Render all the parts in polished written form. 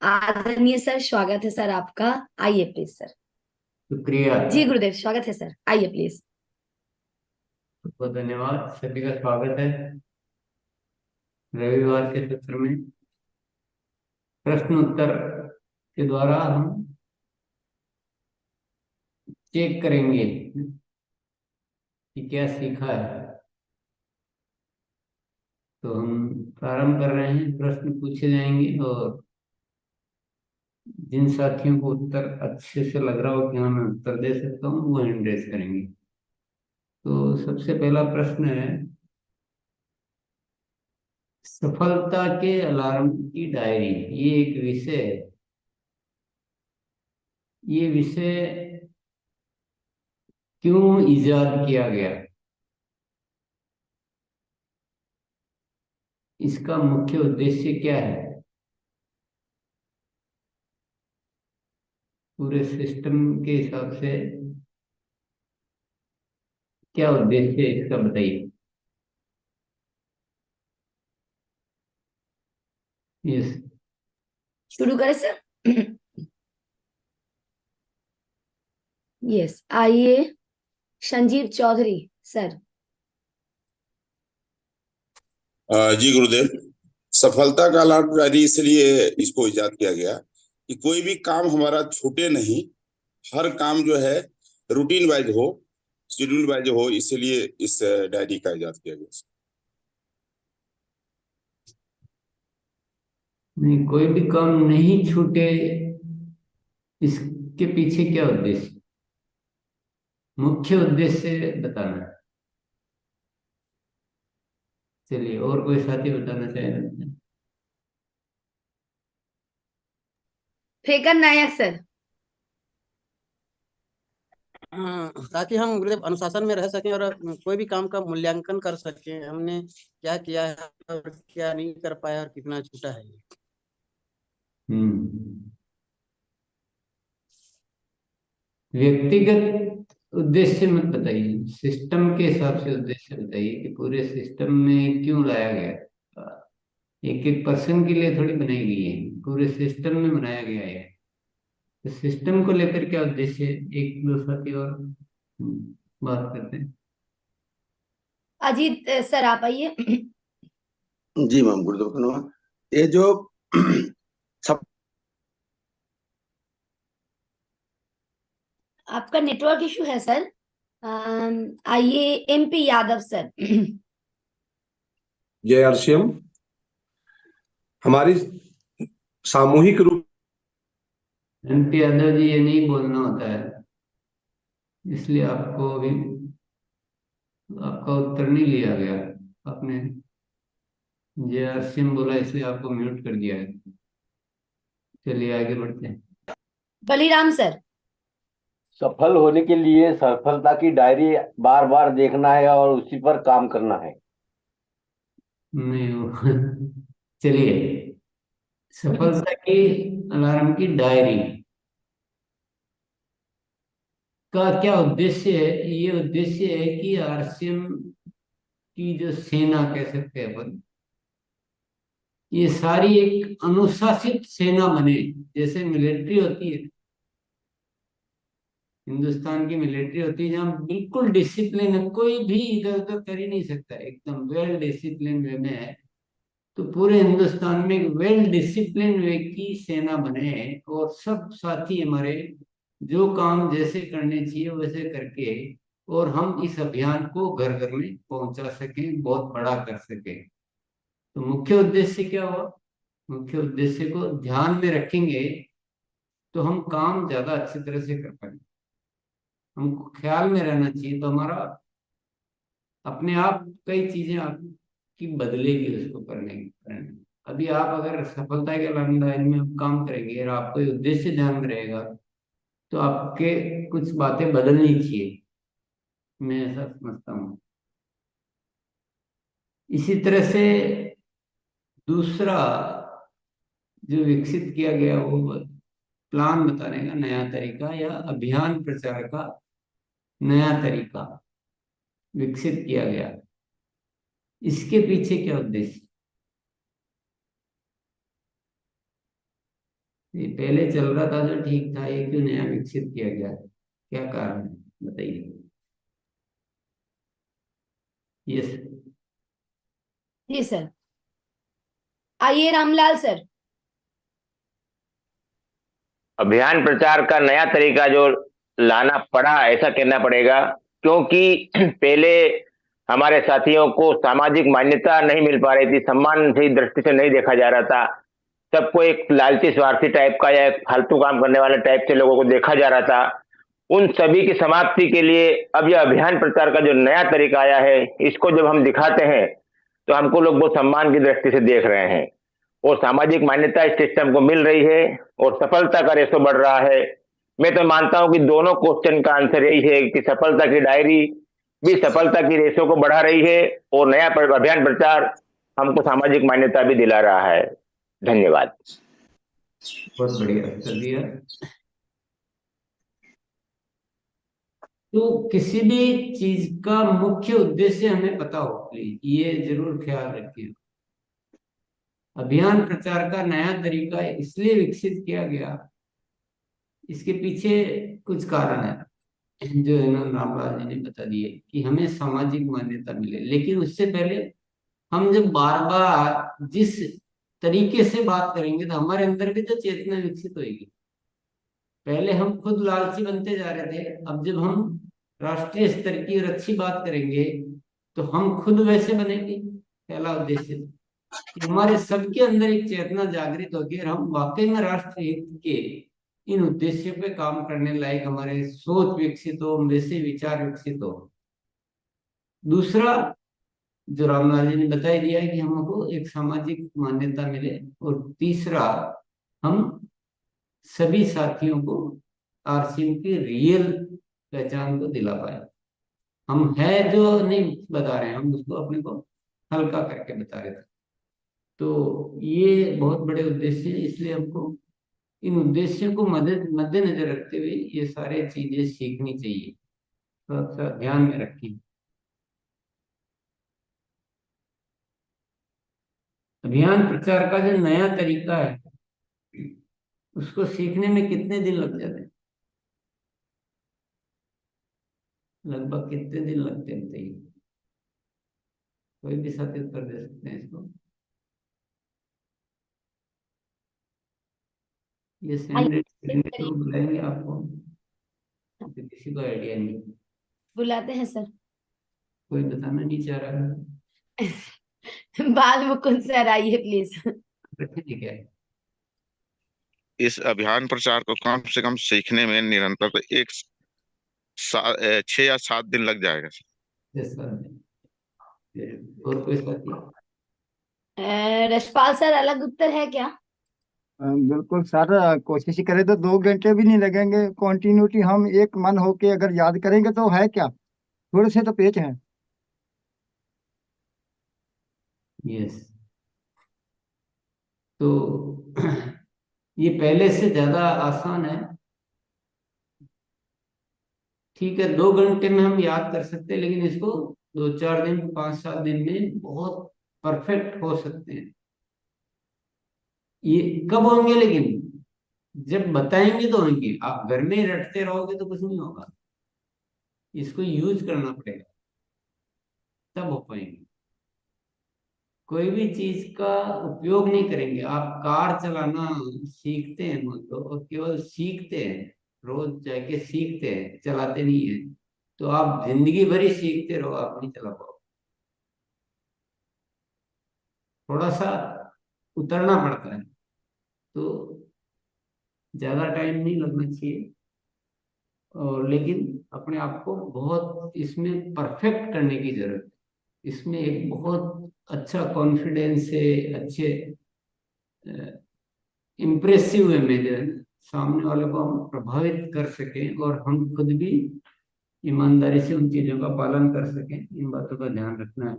आदरणीय सर, स्वागत है सर आपका। आइए प्लीज सर। शुक्रिया। जी गुरुदेव, स्वागत है सर, आइए प्लीज। बहुत धन्यवाद। सभी का स्वागत है रविवार के सत्र में। प्रश्न उत्तर के द्वारा हम चेक करेंगे कि क्या सीखा है। तो हम प्रारंभ कर रहे हैं। प्रश्न पूछे जाएंगे और जिन साथियों को उत्तर अच्छे से लग रहा हो कि हाँ मैं उत्तर दे सकता हूँ, वो हैंड रेज करेंगे। तो सबसे पहला प्रश्न है, सफलता के अलार्म की डायरी। ये एक विषय है। ये विषय क्यों इजाद किया गया? इसका मुख्य उद्देश्य क्या है? पूरे सिस्टम के हिसाब से क्या उद्देश्य है इसका, बताइए। यस। शुरू करें सर? यस, आइए। संजीव चौधरी सर। जी गुरुदेव। सफलता का लाभकारी इसलिए इसको इजाद किया गया कि कोई भी काम हमारा छूटे नहीं। हर काम जो है रूटीन वाइज हो, शेड्यूल वाइज हो, इसलिए इस डायरी का इजाद किया गया। नहीं, कोई भी काम नहीं छूटे, इसके पीछे क्या उद्देश्य, मुख्य उद्देश्य बताना है। चलिए, और कोई साथी बताना चाहे? फेकर नायक सर। ताकि हम गुरुदेव अनुशासन में रह सकें और कोई भी काम का मूल्यांकन कर सकें, हमने क्या किया है और क्या नहीं कर पाया और कितना छूटा है। हम्म व्यक्तिगत उद्देश्य मत बताइए, सिस्टम के हिसाब से उद्देश्य बताइए कि पूरे सिस्टम में क्यों लाया गया। एक एक पर्सन के लिए थोड़ी बनाई गई है, पूरे सिस्टम में बनाया गया है। तो सिस्टम को लेकर क्या उद्देश्य है, एक दो साथी और बात करते हैं। अजीत सर, आप आइए। जी मैम, गुरुदेव धन्यवाद। ये जो सब आपका नेटवर्क इशू है सर। आइए एमपी यादव सर। जय अर्शियम। हमारी सामूहिक रूप एमपी यादव जी, ये नहीं बोलना होता है, इसलिए आपको अभी आपका उत्तर नहीं लिया गया। आपने जय सिंह बोला, इसलिए आपको म्यूट कर दिया है। चलिए आगे बढ़ते हैं। बलिराम सर। सफल होने के लिए सफलता की डायरी बार बार देखना है और उसी पर काम करना है। नहीं चलिए, सफलता की अलार्म की डायरी का क्या उद्देश्य है? ये उद्देश्य है कि आरसीएम की जो सेना कह सकते हैं अपन, ये सारी एक अनुशासित सेना बने। जैसे मिलिट्री होती है, हिंदुस्तान की मिलिट्री होती है, जहाँ बिल्कुल डिसिप्लिन है, कोई भी इधर उधर कर ही नहीं सकता, एकदम वेल डिसिप्लिन वे में है। तो पूरे हिंदुस्तान में एक वेल डिसिप्लिन वे की सेना बने और सब साथी हमारे जो काम जैसे करने चाहिए वैसे करके, और हम इस अभियान को घर घर में पहुंचा सकें, बहुत बड़ा कर सकें। तो मुख्य उद्देश्य क्या हुआ? मुख्य उद्देश्य को ध्यान में रखेंगे तो हम काम ज्यादा अच्छी तरह से कर पाएंगे। हमको ख्याल में रहना चाहिए, तो हमारा अपने आप कई चीजें आपकी बदलेगी उसको करने में। अभी आप अगर सफलता के लाइन में काम करेंगे और आपको ये उद्देश्य ध्यान में रहेगा, तो आपके कुछ बातें बदलनी चाहिए, मैं ऐसा समझता हूँ। इसी तरह से दूसरा जो विकसित किया गया, वो प्लान बताने का नया तरीका या अभियान प्रचार का नया तरीका विकसित किया गया। इसके पीछे क्या उद्देश्य? ये पहले चल रहा था जो ठीक था, ये क्यों नया विकसित किया गया, क्या कारण है बताइए। यस। जी सर। आइए रामलाल सर। अभियान प्रचार का नया तरीका जो लाना पड़ा, ऐसा कहना पड़ेगा, क्योंकि पहले हमारे साथियों को सामाजिक मान्यता नहीं मिल पा रही थी, सम्मान की दृष्टि से नहीं देखा जा रहा था। सबको एक लालची स्वार्थी टाइप का या एक फालतू काम करने वाले टाइप से लोगों को देखा जा रहा था। उन सभी की समाप्ति के लिए अब यह अभियान प्रचार का जो नया तरीका आया है, इसको जब हम दिखाते हैं तो हमको लोग बहुत सम्मान की दृष्टि से देख रहे हैं और सामाजिक मान्यता इस सिस्टम को मिल रही है और सफलता का रेशो बढ़ रहा है। मैं तो मानता हूं कि दोनों क्वेश्चन का आंसर यही है कि सफलता की डायरी भी सफलता की रेशो को बढ़ा रही है और नया अभियान प्रचार हमको सामाजिक मान्यता भी दिला रहा है। धन्यवाद। बहुत बढ़िया उत्तर दिया। तो किसी भी चीज का मुख्य उद्देश्य हमें पता हो, प्लीज ये जरूर ख्याल रखिए। अभियान प्रचार का नया तरीका इसलिए विकसित किया गया, इसके पीछे कुछ कारण है जो है ना रामलाल जी ने बता दिए कि हमें सामाजिक मान्यता मिले। लेकिन उससे पहले हम जब बार बार जिस तरीके से बात करेंगे तो हमारे अंदर भी तो चेतना विकसित होगी। पहले हम खुद लालची बनते जा रहे थे, अब जब हम राष्ट्रीय स्तर की और अच्छी बात करेंगे तो हम खुद वैसे बनेंगे। पहला उद्देश्य कि हमारे सबके अंदर एक चेतना जागृत होगी और हम वाकई में राष्ट्र हित के इन उद्देश्यों पे काम करने लायक हमारे सोच विकसित हो, वैसे विचार विकसित हो। दूसरा जो रामलाल जी ने बता ही दिया है कि हमको एक सामाजिक मान्यता मिले, और तीसरा हम सभी साथियों को आरसीएम की रियल पहचान को दिला पाए। हम है जो नहीं बता रहे हैं, हम उसको अपने को हल्का करके बता रहे थे। तो ये बहुत बड़े उद्देश्य हैं, इसलिए हमको इन उद्देश्यों को मद्देनजर रखते हुए ये सारे चीजें सीखनी चाहिए। थोड़ा सा ध्यान में रखिए। अभियान प्रचार का जो नया तरीका है उसको सीखने में कितने दिन लग जाते हैं, लगभग कितने दिन लगते हैं बताइए। कोई भी साथी उत्तर दे सकते हैं इसको। ये आइए तो बुलाएंगे आपको, तो किसी को आइडिया नहीं, बुलाते हैं सर। कोई बताना नहीं चाह रहा है। बाल मुकुंद सर आइए प्लीज। ठीक है। इस अभियान प्रचार को कम से कम सीखने में निरंतर 6 या 7 दिन लग जाएगा। Yes sir. और कोई साथी? रशपाल सर अलग उत्तर है क्या? बिल्कुल सर, कोशिश ही करें तो 2 घंटे भी नहीं लगेंगे। कॉन्टिन्यूटी हम एक मन होके अगर याद करेंगे तो है क्या, थोड़े से तो पेज हैं। यस। तो ये पहले से ज्यादा आसान है। ठीक है, 2 घंटे में हम याद कर सकते हैं, लेकिन इसको 2-4 दिन 5-7 दिन में बहुत परफेक्ट हो सकते हैं। ये कब होंगे, लेकिन जब बताएंगे तो होंगे। आप घर में ही रटते रहोगे तो कुछ नहीं होगा, इसको यूज करना पड़ेगा तब हो पाएंगे। कोई भी चीज का उपयोग नहीं करेंगे। आप कार चलाना सीखते हैं मान लो, और केवल सीखते हैं, रोज जाके सीखते हैं, चलाते नहीं है, तो आप जिंदगी भर ही सीखते रहो, आप नहीं चला पाओ। थोड़ा सा उतरना पड़ता है, तो ज्यादा टाइम नहीं लगना चाहिए, और लेकिन अपने आप को बहुत इसमें परफेक्ट करने की जरूरत है। इसमें एक बहुत अच्छा कॉन्फिडेंस है, अच्छे इम्प्रेसिव वे में जो है ना, सामने वाले को हम प्रभावित कर सकें और हम खुद भी ईमानदारी से उन चीजों का पालन कर सकें। इन बातों का ध्यान रखना है।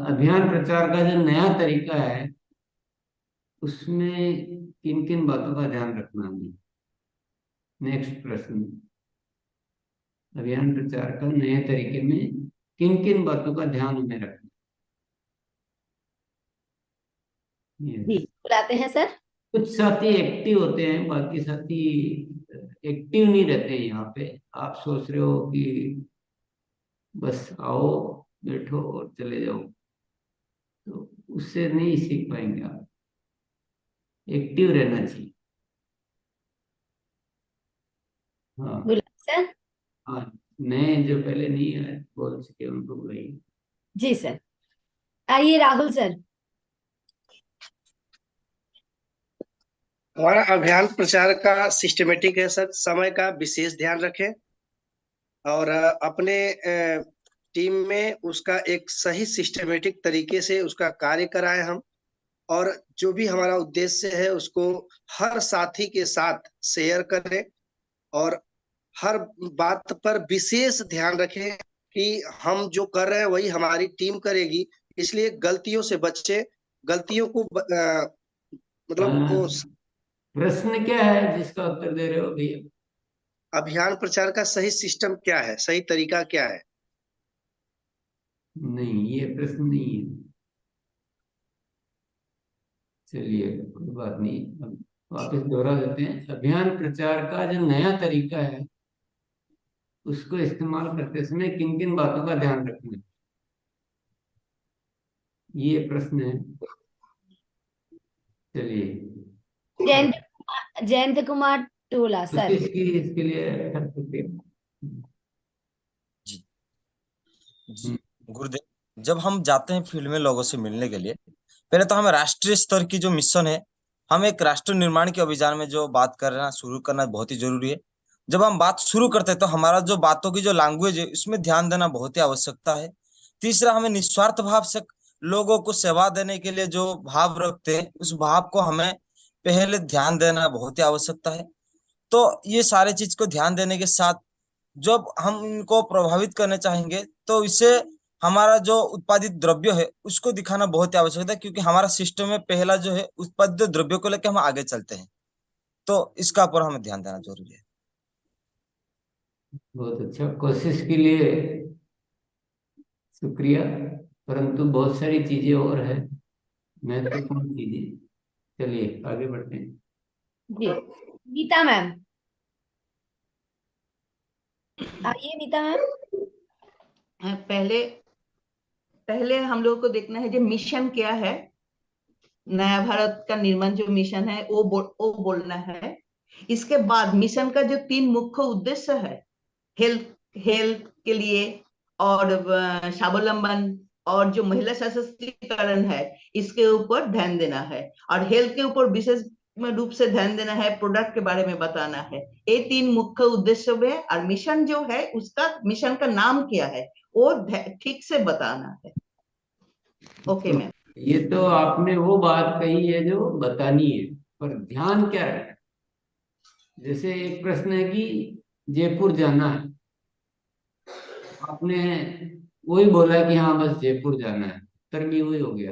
अभियान प्रचार का जो नया तरीका है उसमें किन किन बातों का ध्यान रखना है? नेक्स्ट प्रश्न, अभियान प्रचार का नए तरीके में किन किन बातों का ध्यान हमें रखना है? जी बुलाते हैं सर। कुछ साथी एक्टिव होते हैं, बाकी साथी एक्टिव नहीं रहते हैं यहाँ पे। आप सोच रहे हो कि बस आओ, बैठो और चले जाओ, तो उससे नहीं सीख पाएंगे आप। एक्टिव रहना चाहिए। हाँ। बुलाए सर। हाँ, नए जो पहले नहीं आए बोल सके उनको बुलाइए। जी सर। आइए राहुल सर। हमारा अभियान प्रचार का सिस्टमेटिक है सर। समय का विशेष ध्यान रखें और अपने टीम में उसका एक सही सिस्टमेटिक तरीके से उसका कार्य कराएं हम। और जो भी हमारा उद्देश्य है उसको हर साथी के साथ शेयर करें और हर बात पर विशेष ध्यान रखें कि हम जो कर रहे हैं वही हमारी टीम करेगी। इसलिए गलतियों से बचे, गलतियों को मतलब वो प्रश्न क्या है जिसका उत्तर दे रहे हो भैया? अभियान प्रचार का सही सिस्टम क्या है, सही तरीका क्या है? नहीं, ये प्रश्न नहीं है। चलिए कोई बात नहीं, अब वापस दोहरा देते हैं। अभियान प्रचार का जो नया तरीका है उसको इस्तेमाल करते समय किन किन बातों का ध्यान रखना है, ये प्रश्न है। चलिए, जयंत कुमार टोला तो सर। इसके लिए कर सकते हैं। जी जी हम्म, गुरुदेव, जब हम जाते हैं फील्ड में लोगों से मिलने के लिए, पहले तो हमें राष्ट्रीय स्तर की जो मिशन है, हम एक राष्ट्र निर्माण के अभियान में जो बात करना शुरू करना बहुत ही जरूरी है। जब हम बात शुरू करते हैं तो हमारा जो बातों की जो लैंग्वेज है उसमें ध्यान देना बहुत ही आवश्यकता है। तीसरा, हमें निस्वार्थ भाव से लोगों को सेवा देने के लिए जो भाव रखते हैं उस भाव को हमें पहले ध्यान देना बहुत ही आवश्यकता है। तो ये सारे चीज को ध्यान देने के साथ जब हम इनको प्रभावित करना चाहेंगे तो इसे हमारा जो उत्पादित द्रव्य है उसको दिखाना बहुत ही आवश्यक है, क्योंकि हमारा सिस्टम में पहला जो है उत्पादित द्रव्य को लेकर हम आगे चलते हैं। तो इसका पर हमें ध्यान देना जरूरी है। बहुत अच्छा, कोशिश के लिए शुक्रिया। परंतु बहुत सारी चीजें और है, महत्वपूर्ण चीजें। चलिए आगे बढ़ते हैं। जी गीता मैम, आइए गीता मैम। पहले पहले हम लोग को देखना है जो मिशन क्या है, नया भारत का निर्माण जो मिशन है वो बोलना है। इसके बाद मिशन का जो 3 मुख्य उद्देश्य है, हेल्थ हेल्थ के लिए और स्वावलंबन और जो महिला सशक्तिकरण है, इसके ऊपर ध्यान देना है। और हेल्थ के ऊपर विशेष रूप से ध्यान देना है, प्रोडक्ट के बारे में बताना है। ये 3 मुख्य उद्देश्य है। और मिशन जो है उसका, मिशन का नाम क्या है वो ठीक से बताना है। Okay ma'am. ये तो आपने वो बात कही है जो बतानी है, पर ध्यान क्या रखना है? जैसे एक प्रश्न है कि जयपुर जाना है, आपने वही बोला कि हाँ बस जयपुर जाना है, उत्तर भी वही हो गया।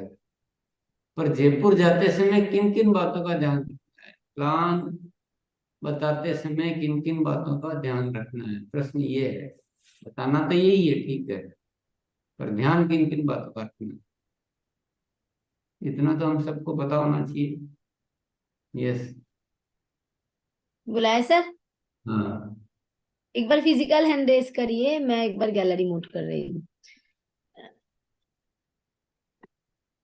पर जयपुर जाते समय किन किन बातों का ध्यान रखना है, प्लान बताते समय किन किन बातों का ध्यान रखना है, प्रश्न ये है। बताना तो यही है, ठीक है, पर ध्यान किन किन बातों का रखना है, इतना तो हम सबको पता होना चाहिए। यस। बुलाए सर। हाँ, एक बार फिजिकल हैंड रेस करिए, मैं एक बार गैलरी मोड कर रही हूँ।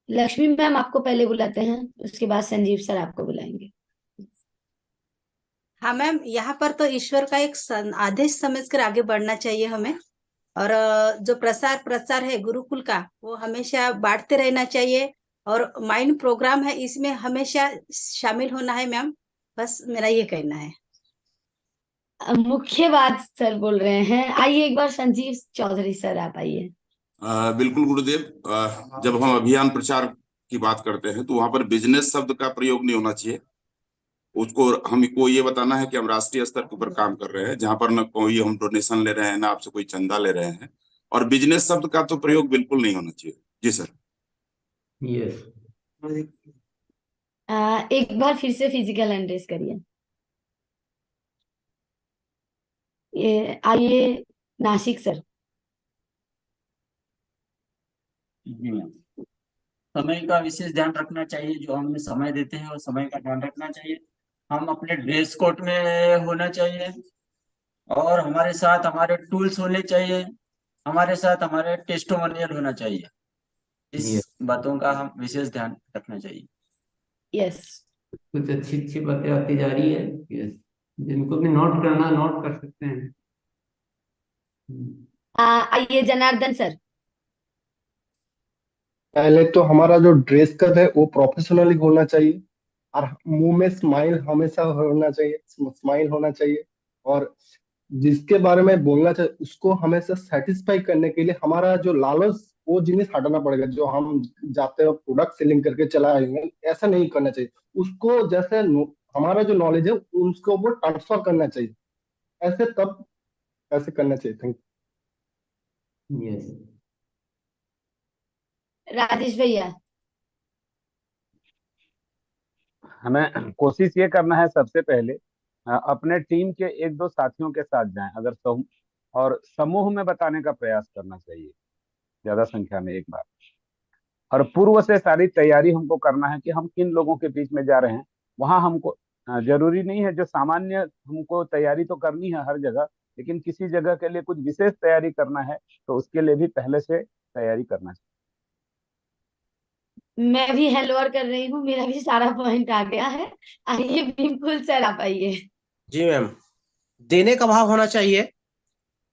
लक्ष्मी मैम आपको पहले बुलाते हैं, उसके बाद संजीव सर आपको बुलाएंगे। हाँ मैम, यहाँ पर तो ईश्वर का एक आदेश समझकर आगे बढ़ना चाहिए हमें। और जो प्रसार प्रचार है गुरुकुल का, वो हमेशा बांटते रहना चाहिए। और माइंड प्रोग्राम है, इसमें हमेशा शामिल होना है मैम। बस मेरा ये कहना है। मुख्य बात सर बोल रहे हैं। आइए एक बार संजीव चौधरी सर आप आइए। बिल्कुल गुरुदेव। जब हम अभियान प्रचार की बात करते हैं तो वहां पर बिजनेस शब्द का प्रयोग नहीं होना चाहिए। उसको हमको ये बताना है कि हम राष्ट्रीय स्तर के ऊपर काम कर रहे हैं, जहां पर न कोई हम डोनेशन ले रहे हैं, ना आपसे कोई चंदा ले रहे हैं। और बिजनेस शब्द का तो प्रयोग बिल्कुल नहीं होना चाहिए। जी सर। यस। एक बार फिर से फिजिकल हैंड रेस करिए। ये आइए नासिक सर। जी मैम। समय का विशेष ध्यान रखना चाहिए। जो हमें समय देते हैं वो समय का ध्यान रखना चाहिए। हम अपने ड्रेस कोड में होना चाहिए और हमारे साथ हमारे टूल्स होने चाहिए। हमारे साथ हमारे टेस्टोमोनियल होना चाहिए। ये इस बातों का हम विशेष ध्यान रखना चाहिए। यस। कुछ अच्छी अच्छी बातें आती जा रही है। यस, जिनको भी नोट करना नोट कर सकते हैं। आइए जनार्दन सर। पहले तो हमारा जो ड्रेस कोड है वो प्रोफेशनली होना चाहिए और मुंह में स्माइल हमेशा होना चाहिए, स्माइल होना चाहिए। और जिसके बारे में बोलना चाहिए उसको हमेशा सेटिस्फाई करने के लिए हमारा जो लालच वो जिनिस हटाना पड़ेगा। जो हम जाते हो प्रोडक्ट सेलिंग करके चला आएंगे, ऐसा नहीं करना चाहिए। उसको जैसे हमारा जो नॉलेज है उसको वो ट्रांसफर करना चाहिए। ऐसे तब ऐसे करना चाहिए। Thank yes. राजेश भैया। हमें कोशिश ये करना है सबसे पहले अपने टीम के एक दो साथियों के साथ जाएं, अगर और समूह में बताने का प्रयास करना चाहिए ज्यादा संख्या में एक बार। और पूर्व से सारी तैयारी हमको करना है कि हम किन लोगों के बीच में जा रहे हैं। वहां हमको जरूरी नहीं है, जो सामान्य हमको तैयारी तो करनी है हर जगह, लेकिन किसी जगह के लिए कुछ विशेष तैयारी करना है तो उसके लिए भी पहले से तैयारी करना चाहिए। मैं भी हैंड ओवर कर रही हूँ, मेरा भी सारा पॉइंट आ गया है। आइए बिल्कुल सर, आप आइए। जी मैम, देने का भाव होना चाहिए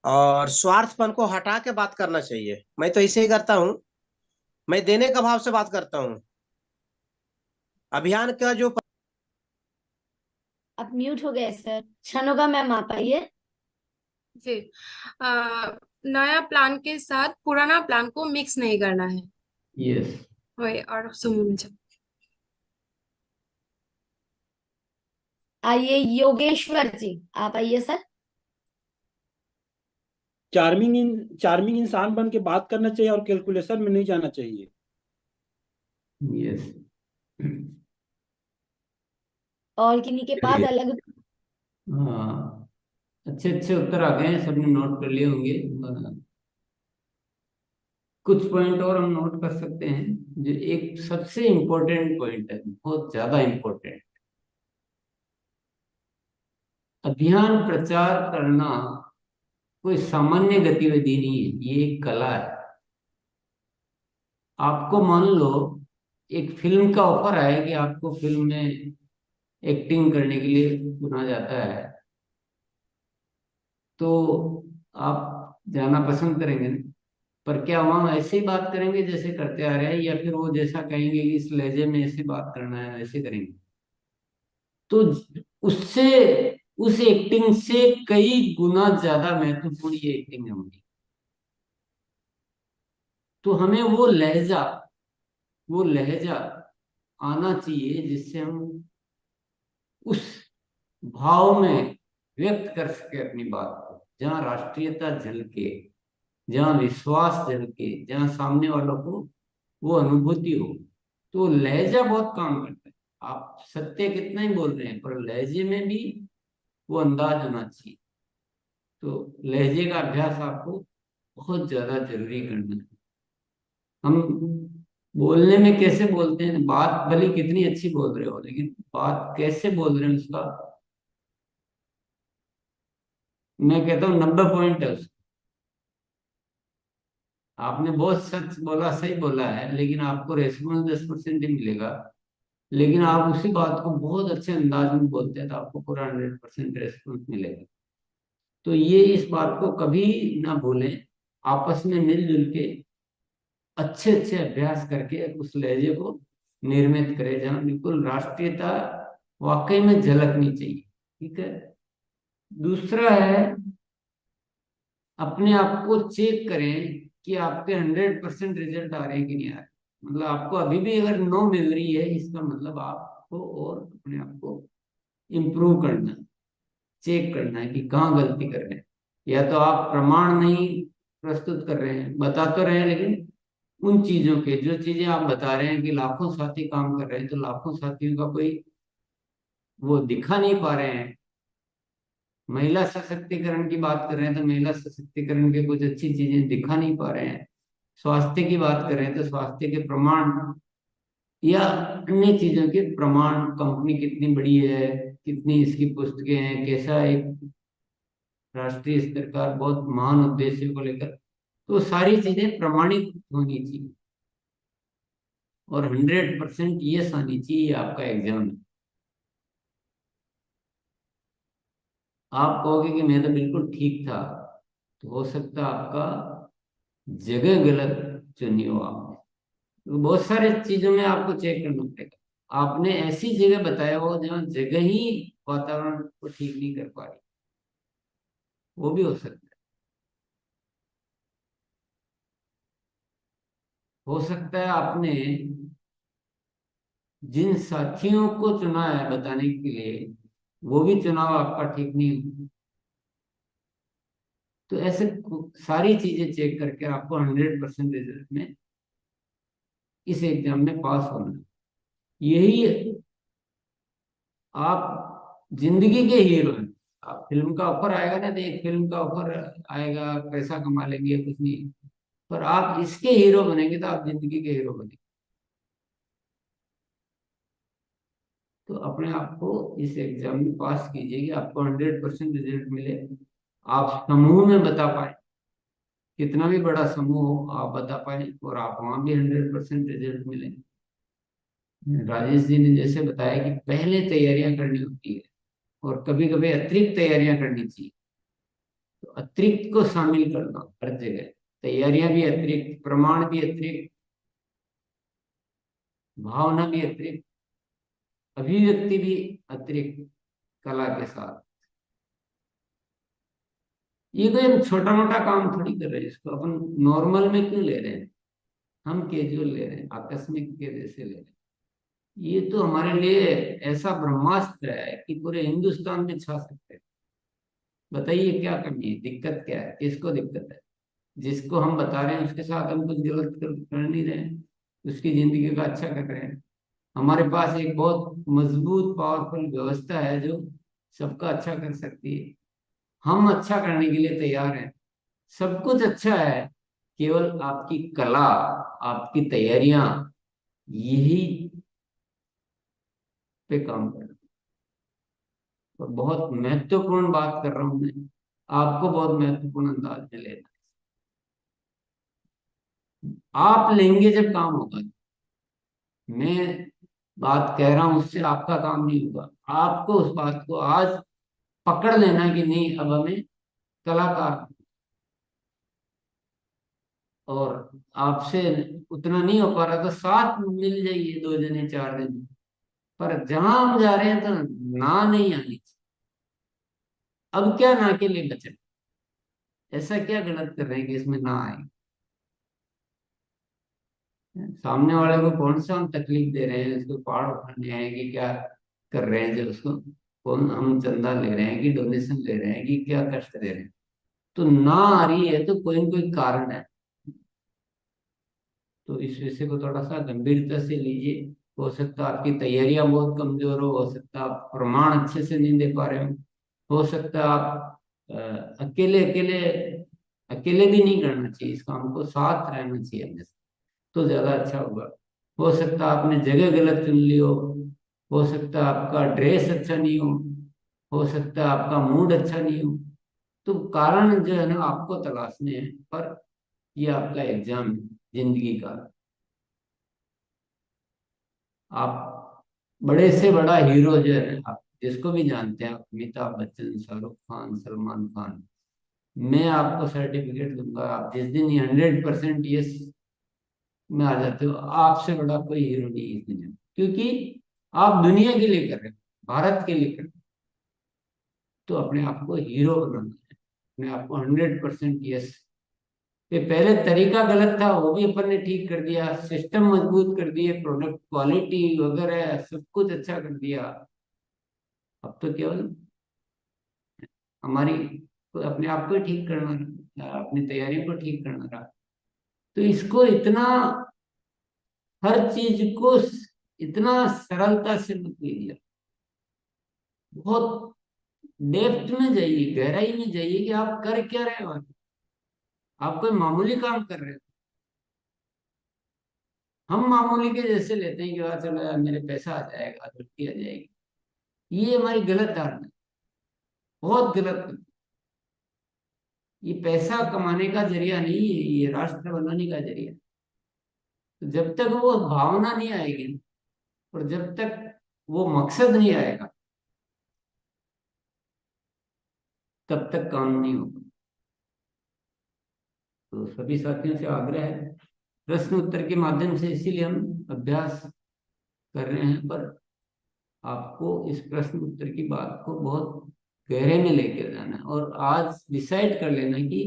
और स्वार्थपन को हटा के बात करना चाहिए। मैं तो इसे ही करता हूँ, मैं देने का भाव से बात करता हूँ। अभियान का जो आप म्यूट हो गए सर। छनोगा मैम आप आइए। जी। नया प्लान के साथ पुराना प्लान को मिक्स नहीं करना है। यस। वही, और समूह में जब आइए योगेश्वर जी, आप आइए सर। चार्मिंग इंसान बन के बात करना चाहिए और कैलकुलेशन में नहीं जाना चाहिए। यस। और किन्हीं के पास अलग। हाँ, अच्छे अच्छे उत्तर आ गए हैं, सबने नोट कर लिए होंगे। कुछ पॉइंट और हम नोट कर सकते हैं। जो एक सबसे इम्पोर्टेंट पॉइंट है, बहुत ज्यादा इम्पोर्टेंट, अभियान प्रचार करना कोई सामान्य गतिविधि नहीं है, ये एक कला है। आपको मान लो एक फिल्म का ऑफर आया कि आपको फिल्म में एक्टिंग करने के लिए चुना जाता है, तो आप जाना पसंद करेंगे ना? पर क्या वहां ऐसे ही बात करेंगे जैसे करते आ रहे हैं, या फिर वो जैसा कहेंगे कि इस लहजे में ऐसे बात करना है वैसे करेंगे? तो उससे, उस एक्टिंग से कई गुना ज्यादा महत्वपूर्ण ये एक्टिंग है हमारी। तो हमें वो लहजा आना चाहिए जिससे हम उस भाव में व्यक्त कर सके अपनी बात को, जहाँ राष्ट्रीयता झलके, जहाँ विश्वास झलके, जहाँ सामने वालों को वो अनुभूति हो। तो लहजा बहुत काम करता है। आप सत्य कितना ही बोल रहे हैं, पर लहजे में भी वो अंदाज होना चाहिए। तो लहजे का अभ्यास आपको बहुत ज्यादा जरूरी करना है। हम बोलने में कैसे बोलते हैं, बात भले कितनी अच्छी बोल रहे हो, लेकिन बात कैसे बोल रहे हैं उसका, मैं कहता हूँ 90 पॉइंट है उसका। आपने बहुत सच बोला, सही बोला है, लेकिन आपको रेस्पॉन्स 10% ही मिलेगा। लेकिन आप उसी बात को बहुत अच्छे अंदाज में बोलते हैं तो आपको पूरा 100% रेस्पॉन्स मिलेगा। तो ये इस बात को कभी ना भूलें, आपस में मिलजुल के अच्छे अच्छे अभ्यास करके उस लहजे को निर्मित करें, जहाँ बिल्कुल राष्ट्रीयता वाकई में झलकनी चाहिए। ठीक है। दूसरा है, अपने आप को चेक करें कि आपके 100% रिजल्ट आ रहे हैं कि नहीं आ रहे। मतलब आपको अभी भी अगर 9 मिल रही है, इसका मतलब आपको और अपने आप को इम्प्रूव करना, चेक करना है कि कहाँ गलती कर रहे हैं। या तो आप प्रमाण नहीं प्रस्तुत कर रहे हैं, बता तो रहे हैं, लेकिन उन चीजों के, जो चीजें आप बता रहे हैं कि लाखों साथी काम कर रहे हैं, तो लाखों साथियों का कोई वो दिखा नहीं पा रहे हैं। महिला सशक्तिकरण की बात कर रहे हैं तो महिला सशक्तिकरण के कुछ अच्छी चीजें दिखा नहीं पा रहे हैं। स्वास्थ्य की बात कर रहे हैं तो स्वास्थ्य के प्रमाण या अन्य चीजों के प्रमाण, कंपनी कितनी बड़ी है, कितनी इसकी पुस्तकें हैं, कैसा एक राष्ट्रीय स्तर का बहुत महान उद्देश्य को लेकर, तो सारी चीजें प्रमाणित होनी चाहिए और 100% यस आनी चाहिए आपका एग्जाम। आप कहोगे कि मैं तो बिल्कुल ठीक था, तो हो सकता है आपका जगह गलत चुनी हो आपने। तो बहुत सारे चीजों में आपको चेक करना पड़ेगा। आपने ऐसी जगह बताया हो जहाँ जगह ही वातावरण को ठीक नहीं कर पा रही, वो भी हो सकता है। हो सकता है आपने जिन साथियों को चुना है बताने के लिए, वो भी चुनाव आपका ठीक नहीं हो। तो ऐसे सारी चीजें चेक करके आपको 100% रिजल्ट में इस एग्जाम में पास होना है। यही आप जिंदगी के हीरो हैं। आप फिल्म का ऑफर आएगा ना, तो एक फिल्म का ऑफर आएगा, पैसा कमा लेंगे, कुछ नहीं, पर आप इसके हीरो बनेंगे तो आप जिंदगी के हीरो बनेंगे। तो अपने आप को इस एग्जाम में पास कीजिए कि आपको 100% रिजल्ट मिले, आप समूह में बता पाए, कितना भी बड़ा समूह हो आप बता पाए, और आप वहां भी 100% रिजल्ट मिले। राजेश जी ने जैसे बताया कि पहले तैयारियां करनी होती है और कभी कभी अतिरिक्त तैयारियां करनी चाहिए, तो अतिरिक्त को शामिल करना हर जगह, तैयारियां भी अतिरिक्त, प्रमाण भी अतिरिक्त, भावना भी अतिरिक्त, अभिव्यक्ति भी अतिरिक्त, कला के साथ। ये कोई हम छोटा मोटा काम थोड़ी कर रहे हैं, इसको अपन नॉर्मल में क्यों ले रहे हैं, हम कैजुअल ले रहे हैं, आकस्मिक के जैसे ले रहे हैं। ये तो हमारे लिए ऐसा ब्रह्मास्त्र है कि पूरे हिंदुस्तान में छा सकते हैं। बताइए क्या कमी है, दिक्कत क्या है, किसको दिक्कत है? जिसको हम बता रहे हैं उसके साथ हम कुछ गलत कर नहीं रहे हैं, उसकी जिंदगी का अच्छा कर रहे हैं। हमारे पास एक बहुत मजबूत पावरफुल व्यवस्था है जो सबका अच्छा कर सकती है। हम अच्छा करने के लिए तैयार हैं, सब कुछ अच्छा है, केवल आपकी कला, आपकी तैयारियां, यही पे काम करना। तो बहुत महत्वपूर्ण बात कर रहा हूं मैं, आपको बहुत महत्वपूर्ण अंदाज में लेना। आप लेंगे जब काम होगा। मैं बात कह रहा हूं उससे आपका काम नहीं होगा, आपको उस बात को आज पकड़ लेना कि नहीं, अब हमें कलाकार, और आपसे उतना नहीं हो पा रहा तो साथ मिल जाइए, 2 जने 4 जने, पर जहां हम जा रहे हैं तो ना नहीं आनी चाहिए। अब क्या ना के लिए बचे, ऐसा क्या गलत कर रहे हैं कि इसमें ना आए? सामने वाले को कौन सा हम तकलीफ दे रहे हैं, उसको पहाड़ उठाने हैं कि क्या कर रहे हैं, जो उसको कौन हम चंदा ले रहे हैं कि डोनेशन ले रहे हैं कि क्या कष्ट दे रहे हैं? तो ना आ रही है तो कोई न कोई कारण है। तो इस विषय को थोड़ा सा गंभीरता से लीजिए। सकता है आपकी तैयारियां बहुत कमजोर हो सकता है आप प्रमाण अच्छे से नहीं दे पा रहे हो सकता है आप अकेले अकेले अकेले भी नहीं करना चाहिए इस काम को, साथ रहना चाहिए हमेशा, तो ज्यादा अच्छा होगा। सकता है आपने जगह गलत चुन ली हो सकता है आपका ड्रेस अच्छा नहीं हो सकता है आपका मूड अच्छा नहीं हो। तो कारण जो है ना आपको तलाशने हैं, पर ये आपका एग्जाम है जिंदगी का। आप बड़े से बड़ा हीरो जो है, आप जिसको भी जानते हैं, आप अमिताभ बच्चन, शाहरुख खान, सलमान खान, मैं आपको सर्टिफिकेट दूंगा, आप जिस दिन ये 100% यस में आ जाते हो, आपसे बड़ा कोई हीरो नहीं है इस दुनिया में। क्योंकि आप दुनिया के लिए कर रहे हो, भारत के लिए कर रहे हो, तो अपने आप को हीरो बनाना है, अपने आप को 100% यस। ये पहले तरीका गलत था, वो भी अपन ने ठीक कर दिया, सिस्टम मजबूत कर दिए, प्रोडक्ट क्वालिटी वगैरह सब कुछ अच्छा कर दिया। अब तो केवल हमारी अपने आप को ही ठीक करना रहा, अपनी तैयारियों को ठीक करना रहा। तो इसको इतना, हर चीज को इतना सरलता से मत लीजिए, बहुत डेप्थ में जाइए, गहराई में जाइए कि आप कर क्या रहे हो। आप कोई मामूली काम कर रहे हो, हम मामूली के जैसे लेते हैं कि वह चलो यार मेरे पैसा आ जाएगा, तरक्की आ जाएगी। ये हमारी गलत धारणा है, बहुत गलत। ये पैसा कमाने का जरिया नहीं है, ये राष्ट्र बनाने का जरिया है। तो जब तक वो भावना नहीं आएगी और जब तक वो मकसद नहीं आएगा, तब तक काम नहीं होगा। तो सभी साथियों से आग्रह है, प्रश्न उत्तर के माध्यम से इसीलिए हम अभ्यास कर रहे हैं, पर आपको इस प्रश्न उत्तर की बात को बहुत गहरे में लेकर जाना है और आज डिसाइड कर लेना कि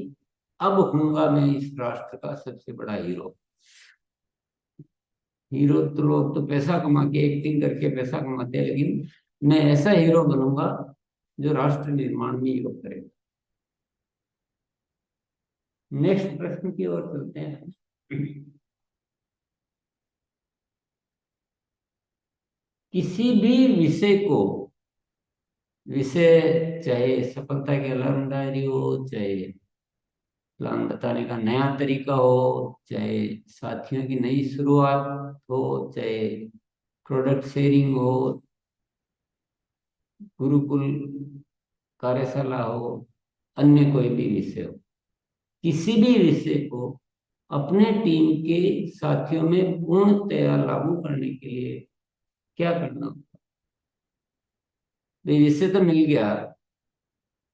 अब होऊंगा मैं इस राष्ट्र का सबसे बड़ा हीरो। हीरो तो लोग तो पैसा कमा के एक्टिंग करके पैसा कमाते हैं, लेकिन मैं ऐसा हीरो बनूंगा जो राष्ट्र निर्माण में योग करेगा। नेक्स्ट प्रश्न की ओर चलते हैं। किसी भी विषय को, विषय चाहे सफलता की अलार्म डायरी हो, चाहे प्लान बताने का नया तरीका हो, चाहे साथियों की नई शुरुआत हो, चाहे प्रोडक्ट शेयरिंग हो, गुरुकुल कार्यशाला हो, अन्य कोई भी विषय हो, किसी भी विषय को अपने टीम के साथियों में पूर्णतया लागू करने के लिए क्या करना होगा? विषय तो मिल गया,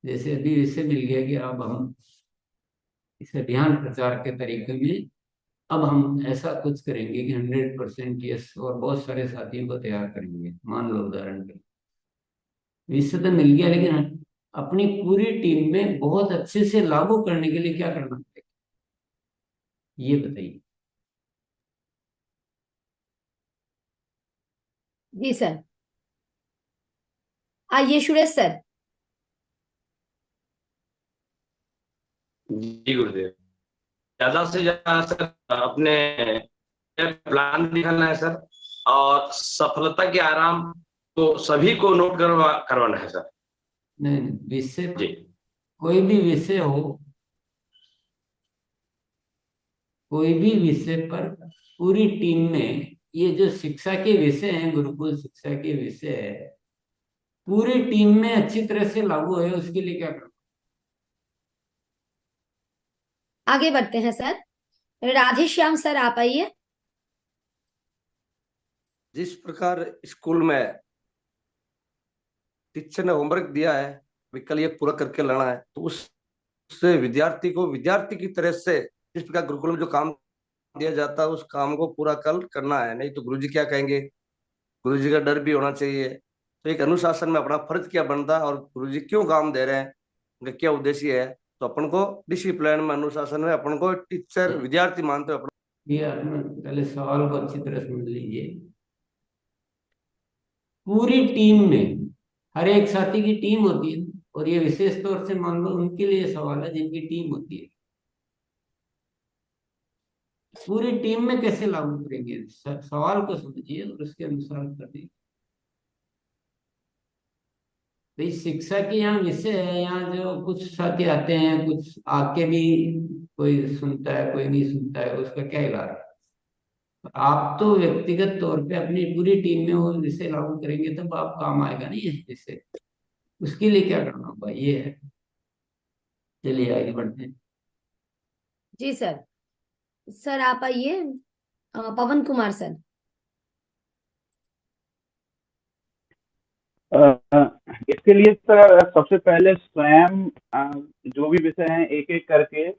जैसे अभी विषय मिल गया कि अब हम इस अभियान प्रचार के तरीके में अब हम ऐसा कुछ करेंगे कि 100% यस, और बहुत सारे साथियों को तैयार करेंगे। मान लो उदाहरण के विषय तो मिल गया, लेकिन अपनी पूरी टीम में बहुत अच्छे से लागू करने के लिए क्या करना पड़ेगा, ये बताइए। जी सर। आइए सुरेश सर। जी गुरुदेव, ज्यादा से ज्यादा सर अपने प्लान दिखाना है सर, और सफलता के आराम को सभी को नोट करवाना है सर। नहीं, विषय कोई भी विषय हो, कोई भी विषय पर पूरी टीम में, ये जो शिक्षा के विषय हैं, गुरुकुल शिक्षा के विषय है, पूरी टीम में अच्छी तरह से लागू है, उसके लिए क्या करना? आगे बढ़ते हैं सर। राधेश्याम सर आप आइए। जिस प्रकार स्कूल में टीचर ने होमवर्क दिया है भी कल ये पूरा करके लाना है, तो उससे विद्यार्थी को विद्यार्थी की तरह से जिस प्रकार गुरुकुल में जो काम दिया जाता है उस काम को पूरा कल करना है। नहीं तो गुरुजी क्या कहेंगे, गुरुजी का डर भी होना चाहिए। तो एक अनुशासन में अपना फर्ज क्या बनता है और गुरुजी क्यों काम दे रहे हैं, उनका क्या उद्देश्य है, तो अपन को डिसिप्लिन में, अनुशासन में अपन को टीचर विद्यार्थी मानते हो। पहले सवाल को अच्छी तरह समझ लीजिए। पूरी टीम में हर एक साथी की टीम होती है, और ये विशेष तौर से मान लो उनके लिए सवाल है जिनकी टीम होती है। पूरी टीम में कैसे लागू करेंगे, सवाल को समझिए और उसके अनुसार कर दीजिए। भाई शिक्षा की यहाँ विषय है, यहाँ जो कुछ साथी आते हैं, कुछ आके भी कोई सुनता है कोई नहीं सुनता है, उसका क्या इलाज है? आप तो व्यक्तिगत तौर पे अपनी पूरी टीम में वो विषय लागू करेंगे तब आप काम आएगा नहीं है विषय, उसके लिए क्या करना होगा ये है। चलिए आगे बढ़ते हैं। जी सर। सर आप आइए। पवन कुमार सर। इसके लिए सर सबसे पहले स्वयं जो भी विषय हैं एक एक करके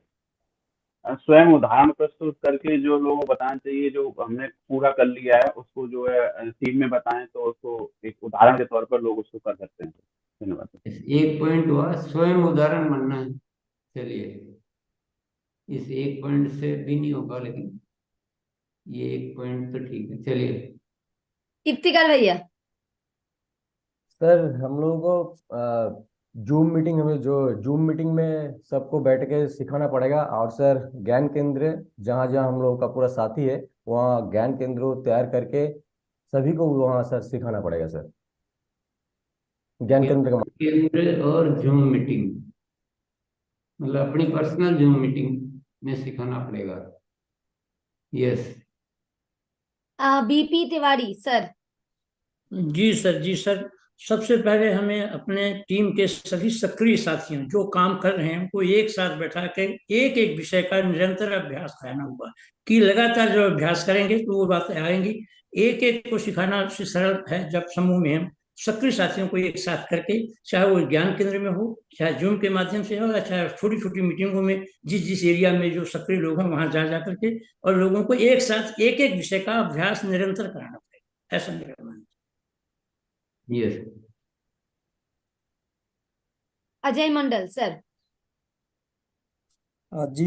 स्वयं उदाहरण प्रस्तुत करके जो लोगों को बताना चाहिए, जो हमने पूरा कर लिया है उसको जो है टीम में बताएं, तो उसको एक उदाहरण के तौर पर लोग उसको कर सकते हैं। धन्यवाद। एक पॉइंट हुआ स्वयं उदाहरण बनना है। चलिए इस एक पॉइंट से भी नहीं होगा, लेकिन ये एक पॉइंट तो ठीक है। चलिए इफ्तिकार भैया। सर हम लोगों को जूम मीटिंग, हमें जो जूम मीटिंग में सबको बैठ के सिखाना पड़ेगा, और सर ज्ञान केंद्र जहाँ जहाँ हम लोगों का पूरा साथी है वहाँ ज्ञान केंद्र तैयार करके सभी को वहाँ सर सिखाना पड़ेगा सर। ज्ञान केंद्र और जूम मीटिंग, मतलब अपनी पर्सनल जूम मीटिंग में सिखाना पड़ेगा। Yes BP Tiwari sir. जी सर, जी सर। सबसे पहले हमें अपने टीम के सभी सक्रिय साथियों जो काम कर रहे हैं उनको एक साथ बैठा के एक एक विषय का निरंतर अभ्यास कराना होगा कि लगातार जब अभ्यास करेंगे तो वो बातें आएंगी। एक एक को सिखाना उससे सरल है जब समूह में हम सक्रिय साथियों को एक साथ करके, चाहे वो ज्ञान केंद्र में हो, चाहे जूम के माध्यम से हो, या चाहे छोटी छोटी मीटिंगों में जिस जिस एरिया में जो सक्रिय लोग हैं वहां जा जा करके और लोगों को एक साथ एक एक विषय का अभ्यास निरंतर कराना पड़ेगा। ऐसा मेरा मानना है। यस। अजय मंडल सर। जी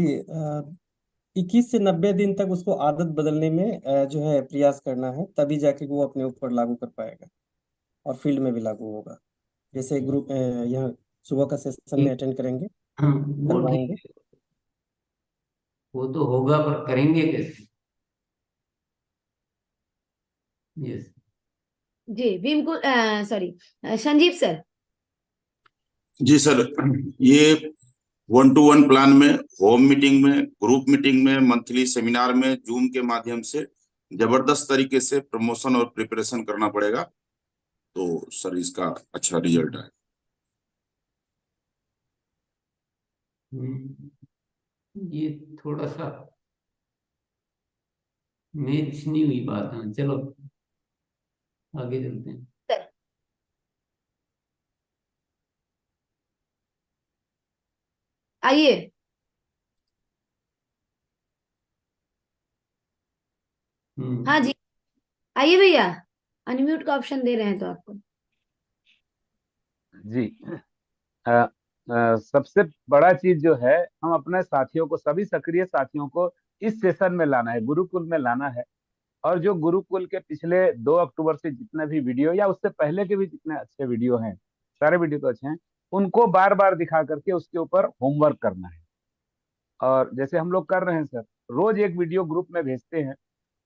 21 से 90 दिन तक उसको आदत बदलने में जो है प्रयास करना है, तभी जाके वो अपने ऊपर लागू कर पाएगा और फील्ड में भी लागू होगा। जैसे ग्रुप यहाँ सुबह का सेशन में अटेंड करेंगे, वो करवाएंगे। ठीक है, वो तो होगा, पर करेंगे कैसे? यस। जी बिल्कुल। Sorry, Sanjeev sir. जी सर, ये 1-to-1 प्लान में, होम मीटिंग में, ग्रुप मीटिंग में, मंथली सेमिनार में, जूम के माध्यम से जबरदस्त तरीके से प्रमोशन और प्रिपरेशन करना पड़ेगा, तो सर इसका अच्छा रिजल्ट है। ये थोड़ा सा मैच नहीं हुई बात। हाँ चलो आगे चलते हैं। आइए। हाँ जी, आइए भैया, अनम्यूट का ऑप्शन दे रहे हैं तो आपको। जी। सबसे बड़ा चीज जो है, हम अपने साथियों को, सभी सक्रिय साथियों को इस सेशन में लाना है, गुरुकुल में लाना है। और जो गुरुकुल के पिछले 2 अक्टूबर से जितने भी वीडियो या उससे पहले के भी जितने अच्छे वीडियो हैं, सारे वीडियो तो अच्छे हैं, उनको बार बार दिखा करके उसके ऊपर होमवर्क करना है। और जैसे हम लोग कर रहे हैं सर, रोज एक वीडियो ग्रुप में भेजते हैं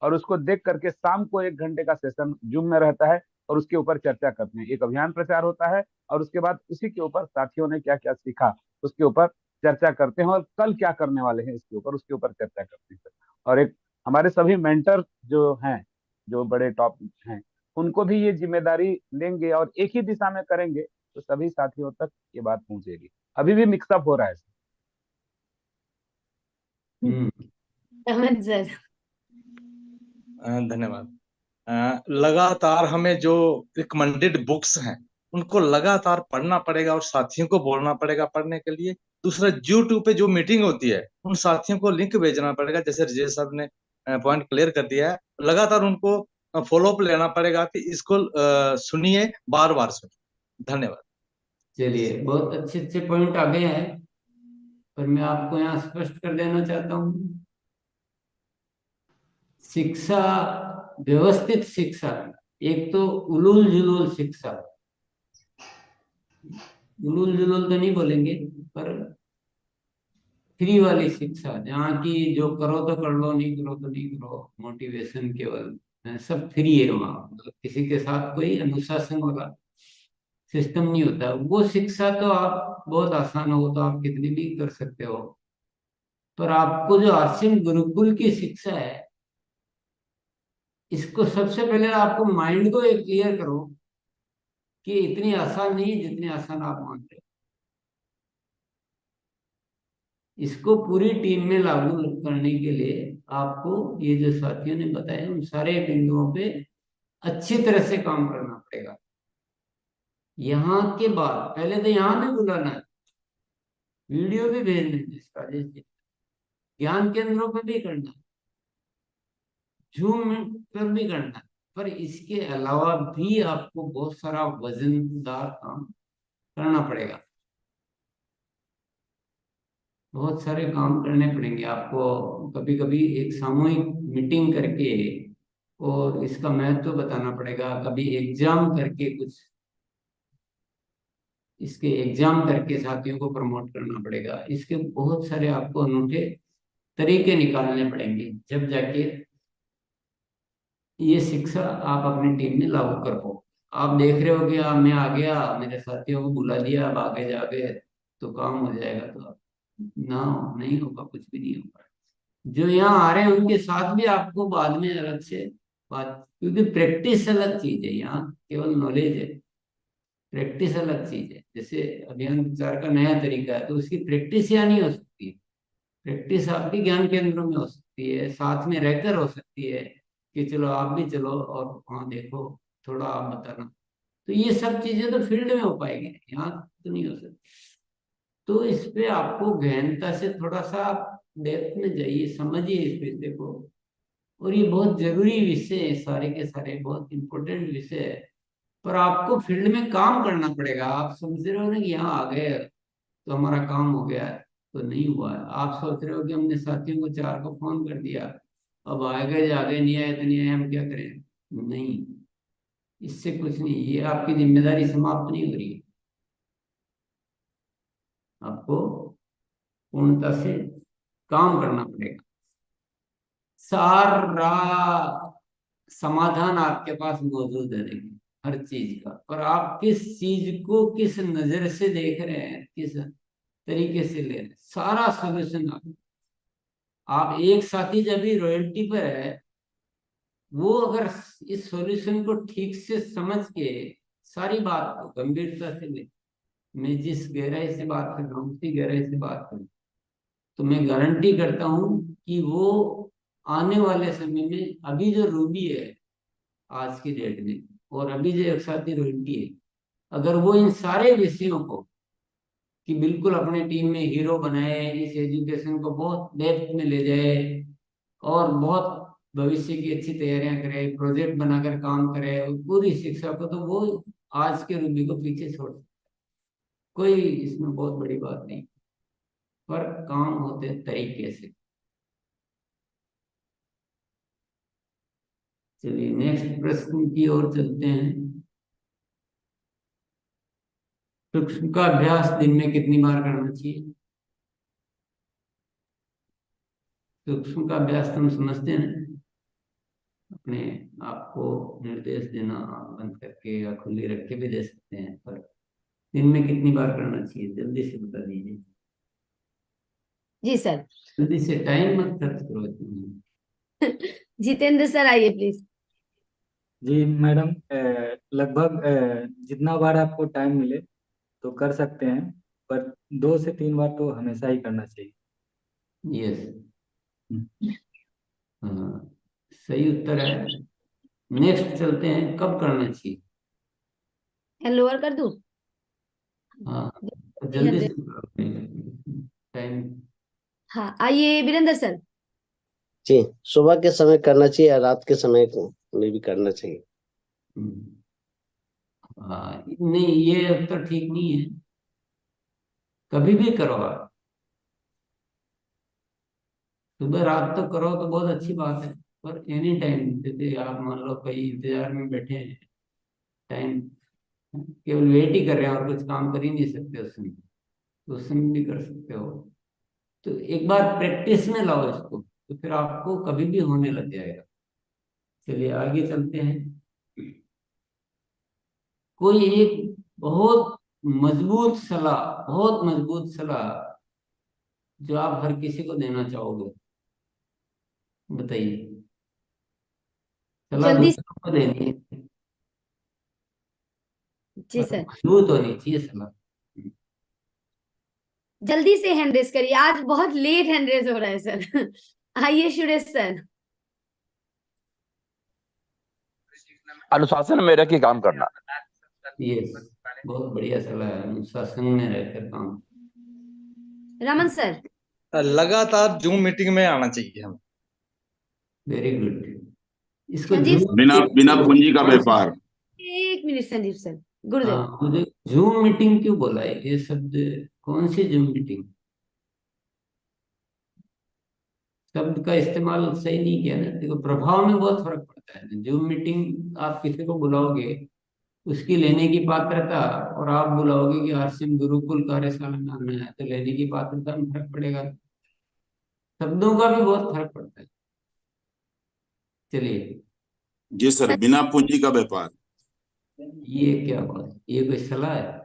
और उसको देख करके शाम को 1 घंटे का सेशन जूम में रहता है और उसके ऊपर चर्चा करते हैं। एक अभियान प्रचार होता है और उसके बाद उसी के ऊपर साथियों ने क्या क्या सीखा उसके ऊपर चर्चा करते हैं और कल क्या करने वाले हैं इसके ऊपर, उसके ऊपर चर्चा करते हैं सर। और एक हमारे सभी मेंटर जो हैं, जो बड़े टॉप हैं, उनको भी ये जिम्मेदारी लेंगे और एक ही दिशा में करेंगे तो सभी साथियों तक ये बात पहुंचेगी। अभी भी मिक्सअप हो रहा है सर। अहमद सर। धन्यवाद। लगातार हमें जो रिकमेंडेड बुक्स हैं उनको लगातार पढ़ना पड़ेगा और साथियों को बोलना पड़ेगा पढ़ने के लिए। दूसरा, YouTube पे जो मीटिंग होती है उन साथियों को लिंक भेजना पड़ेगा, जैसे रिजेश साहब ने पॉइंट क्लियर कर दिया है। लगातार उनको फॉलो अप लेना पड़ेगा कि इसको सुनिए, बार बार सुनिए। धन्यवाद। चलिए, बहुत अच्छे अच्छे पॉइंट आ गए हैं, पर मैं आपको यहाँ स्पष्ट कर देना चाहता हूँ, शिक्षा, व्यवस्थित शिक्षा, एक तो उलूल जुलूल शिक्षा, उलूल जुलूल तो नहीं बोलेंगे, पर फ्री वाली शिक्षा, जहाँ की जो करो तो कर लो, नहीं करो तो नहीं करो, मोटिवेशन केवल, सब फ्री है वहाँ, मतलब किसी के साथ कोई अनुशासन वाला सिस्टम नहीं होता। वो शिक्षा तो आप बहुत आसान हो तो आप कितनी भी कर सकते हो, पर आपको जो आश्रम गुरुकुल की शिक्षा है, इसको सबसे पहले आपको माइंड को एक क्लियर करो कि इतनी आसान नहीं है जितनी आसान आप मानते हो। इसको पूरी टीम में लागू करने के लिए आपको ये जो साथियों ने बताया उन सारे बिंदुओं पे अच्छी तरह से काम करना पड़ेगा। यहाँ के बाद पहले तो यहाँ भी बुलाना है, वीडियो भी भेजने जिसका, जैसे ज्ञान केंद्रों पर भी करना, जूम पर भी करना, पर इसके अलावा भी आपको बहुत सारा वजनदार काम करना पड़ेगा। बहुत सारे काम करने पड़ेंगे आपको, कभी कभी एक सामूहिक मीटिंग करके और इसका महत्व बताना पड़ेगा, कभी एग्जाम करके कुछ इसके एग्जाम करके साथियों को प्रमोट करना पड़ेगा। इसके बहुत सारे आपको अनूठे तरीके निकालने पड़ेंगे, जब जाके ये शिक्षा आप अपनी टीम में लागू कर पाओ। आप देख रहे हो कि मैं आ गया, मेरे साथियों को बुला दिया, अब आगे जाके तो काम हो जाएगा, तो ना, नहीं होगा, कुछ भी नहीं होगा। जो यहाँ आ रहे हैं उनके साथ भी आपको बाद में अलग से बात, क्योंकि प्रैक्टिस अलग चीज है, यहाँ केवल नॉलेज है, प्रैक्टिस अलग चीज है। जैसे अभियान प्रचार का नया तरीका है, तो उसकी प्रैक्टिस यहाँ नहीं हो सकती। प्रैक्टिस आपके ज्ञान केंद्रों में हो सकती है, साथ में रहकर हो सकती है कि चलो आप भी चलो और वहाँ देखो, थोड़ा आप बताना। तो ये सब चीजें तो फील्ड में हो पाएगी, यहाँ तो नहीं हो सकती। तो इस पे आपको गहनता से थोड़ा सा डेप्थ में जाइए, समझिए इस विषय को। और ये बहुत जरूरी विषय है, सारे के सारे बहुत इंपॉर्टेंट विषय है। पर आपको फील्ड में काम करना पड़ेगा। आप समझ रहे हो ना कि यहाँ आ गए तो हमारा काम हो गया है, तो नहीं हुआ है। आप सोच रहे हो कि हमने साथियों को 4 को फोन कर दिया, अब आएगा जा गए, नहीं आए तो नहीं आए, हम क्या करें। नहीं, इससे कुछ नहीं, ये आपकी जिम्मेदारी समाप्त नहीं हो रही है। आपको पूर्णता से काम करना पड़ेगा। सारा समाधान आपके पास मौजूद है, देखिए हर चीज का। और आप किस चीज को किस नजर से देख रहे हैं, किस तरीके से ले रहे हैं, सारा सोल्यूशन आप एक साथी जब भी रॉयल्टी पर है, वो अगर इस सॉल्यूशन को ठीक से समझ के सारी बात को गंभीरता से ले, मैं जिस गहराई से बात कर रहा हूँ उसी गहराई से बात करूँ, तो मैं गारंटी करता हूँ कि वो आने वाले समय में, अभी जो रूबी है आज की डेट में, और अभी जो एक साथी रॉयल्टी है, अगर वो इन सारे विषयों को कि बिल्कुल अपने टीम में हीरो बनाए, इस एजुकेशन को बहुत डेप्थ में ले जाए और बहुत भविष्य की अच्छी तैयारियां करे, प्रोजेक्ट बनाकर काम करे, और पूरी शिक्षा को, तो वो आज के रूबी को पीछे छोड़ सकता है। कोई इसमें बहुत बड़ी बात नहीं, पर काम होते तरीके से। चलिए नेक्स्ट प्रश्न की ओर चलते हैं। सूक्ष्म का अभ्यास दिन में कितनी बार करना चाहिए? सूक्ष्म का अभ्यास हम समझते हैं, अपने आप को निर्देश देना बंद करके या खुली रख के भी दे सकते हैं, पर दिन में कितनी बार करना चाहिए जल्दी से बता दीजिए। जी सर। जल्दी से, टाइम मत खर्च करो। जितेंद्र सर आइए प्लीज। जी मैडम, लगभग जितना बार आपको टाइम मिले तो कर सकते हैं, पर 2 से 3 बार तो हमेशा ही करना चाहिए। यस, सही उत्तर है। नेक्स्ट चलते हैं, कब करना चाहिए? लोअर कर दूं? हाँ, जल्दी से टाइम। हाँ आइए वीरेंद्र सर। जी, सुबह के समय करना चाहिए या रात के समय को में भी करना चाहिए? नहीं, ये उत्तर ठीक नहीं है। कभी भी करो आप, सुबह रात तो करो तो बहुत अच्छी बात है, पर एनी टाइम, जैसे आप मान लो कहीं इंतजार में बैठे हैं, टाइम केवल वेट ही कर रहे हैं और कुछ काम कर ही नहीं सकते उस समय, तो उस समय भी कर सकते हो। तो एक बार प्रैक्टिस में लाओ इसको, तो फिर आपको कभी भी होने लग जाएगा। चलिए आगे चलते हैं। कोई एक बहुत मजबूत सलाह, बहुत मजबूत सलाह जो आप हर किसी को देना चाहोगे, बताइए। सलाह जल्दी दूसरों को देनी है, जी सर। मजबूत होनी चाहिए सलाह। जल्दी से हैंड रेस करिए, आज बहुत लेट हैंड रेस हो रहा है सर। आइए सुरेश सर। अनुशासन में रह के काम करना। यस, बहुत बढ़िया सलाह है, अनुशासन में रहकर काम। रमन सर। लगातार जूम मीटिंग में आना चाहिए हमें। Very good. इसको बिना बिना पूंजी का व्यापार। 1 मिनट संदीप सर। गुरुदेव। मुझे जूम मीटिंग क्यों बोला है ये शब्द? कौन सी जूम मीटिंग? शब्द का इस्तेमाल सही नहीं किया ना। देखो, प्रभाव में बहुत फर्क पड़ता है। जूम मीटिंग आप किसी को बुलाओगे, उसकी लेने की पात्रता, और आप बुलाओगे कि आरसीएम गुरुकुल कार्यशाला में आना है, तो लेने की पात्रता में फर्क पड़ेगा। शब्दों का भी बहुत फर्क पड़ता है। चलिए। जी सर, बिना पूंजी का व्यापार। ये क्या बात, ये कोई सलाह है?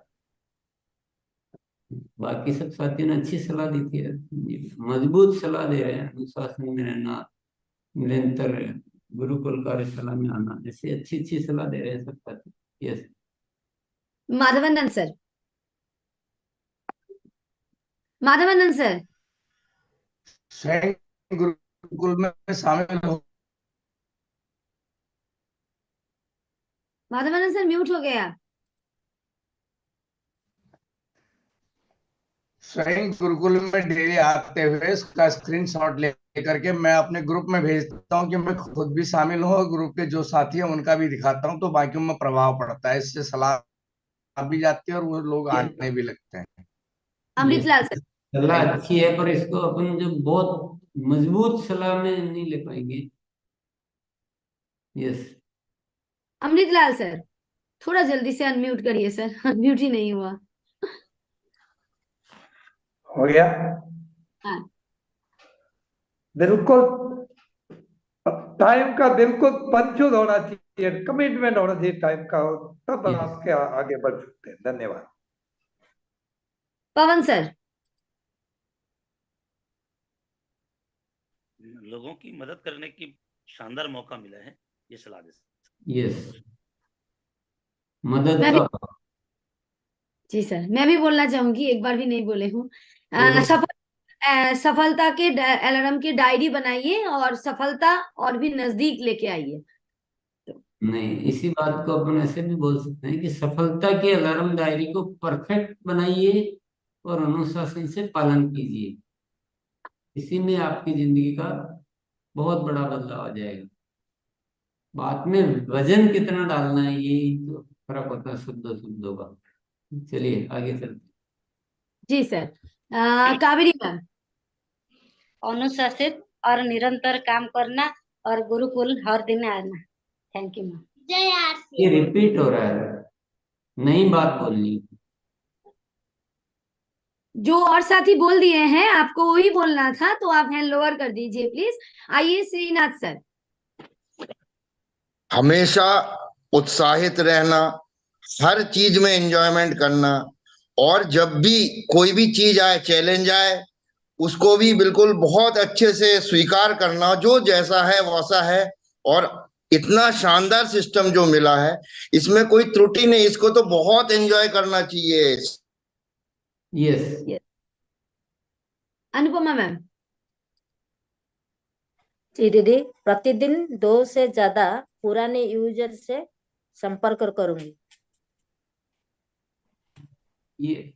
बाकी सब साथियों ने अच्छी सलाह दी थी, मजबूत सलाह दे रहे हैं। अनुशासन में रहना, निरंतर गुरुकुल कार्यशाला में आना, ऐसे अच्छी अच्छी सलाह दे रहे हैं सबका। Yes. Madhavanand sir, Madhavanand sir. स्वयं गुरुकुल में शामिल हो। माधवानंद सर म्यूट हो गया। स्वयं गुरुकुल में डेली आते हुए इसका स्क्रीनशॉट लेकर के मैं अपने ग्रुप में भेजता हूँ कि मैं खुद भी शामिल हूँ और ग्रुप के जो साथी हैं उनका भी दिखाता हूँ, तो बाकियों में प्रभाव पड़ता है, इससे सलाह भी जाती है और वो लोग आने भी लगते हैं। अमृतलाल सर। सलाह अच्छी है, पर इसको अपन जो बहुत मजबूत सलाह में नहीं ले पाएंगे। यस। अमृतलाल सर, थोड़ा जल्दी से अनम्यूट करिए सर, अनम्यूट ही नहीं हुआ। हो गया? हाँ। बिल्कुल टाइम का बिल्कुल पंचुद होना चाहिए, कमिटमेंट होना चाहिए टाइम का, तब आपके आगे बढ़ सकते हैं। धन्यवाद। पवन सर। लोगों की मदद करने की शानदार मौका मिला है, ये सलाह दे। यस, मदद मैं भी, का। जी सर, मैं भी बोलना चाहूंगी, एक बार भी नहीं बोले हूँ। सफलता के अलार्म की डायरी बनाइए और सफलता और भी नजदीक लेके आइए। नहीं, इसी बात को अपन ऐसे भी बोल सकते हैं कि सफलता की अलार्म डायरी को परफेक्ट बनाइए और अनुशासन से पालन कीजिए। इसी में आपकी जिंदगी का बहुत बड़ा बदलाव आ जाएगा। बात में वजन कितना डालना है, यही तो फर्क होता है शब्दों का। चलिए आगे चलते। जी सर। कावेरी मैम। अनुशासित और निरंतर काम करना और गुरुकुल हर दिन आना। Thank you ma'am. जय आरसी। ये रिपीट हो रहा है, नई बात बोलनी। जो और साथी बोल दिए हैं आपको वही बोलना था, तो आप हैंड लोअर कर दीजिए प्लीज। आइए श्रीनाथ सर। हमेशा उत्साहित रहना, हर चीज में एंजॉयमेंट करना, और जब भी कोई भी चीज आए, चैलेंज आए, उसको भी बिल्कुल बहुत अच्छे से स्वीकार करना, जो जैसा है वैसा है। और इतना शानदार सिस्टम जो मिला है, इसमें कोई त्रुटि नहीं, इसको तो बहुत एंजॉय करना चाहिए। यस। अनुपमा मैम। जी दीदी, प्रतिदिन 2 से ज्यादा पुराने यूजर से संपर्क करूंगी। ये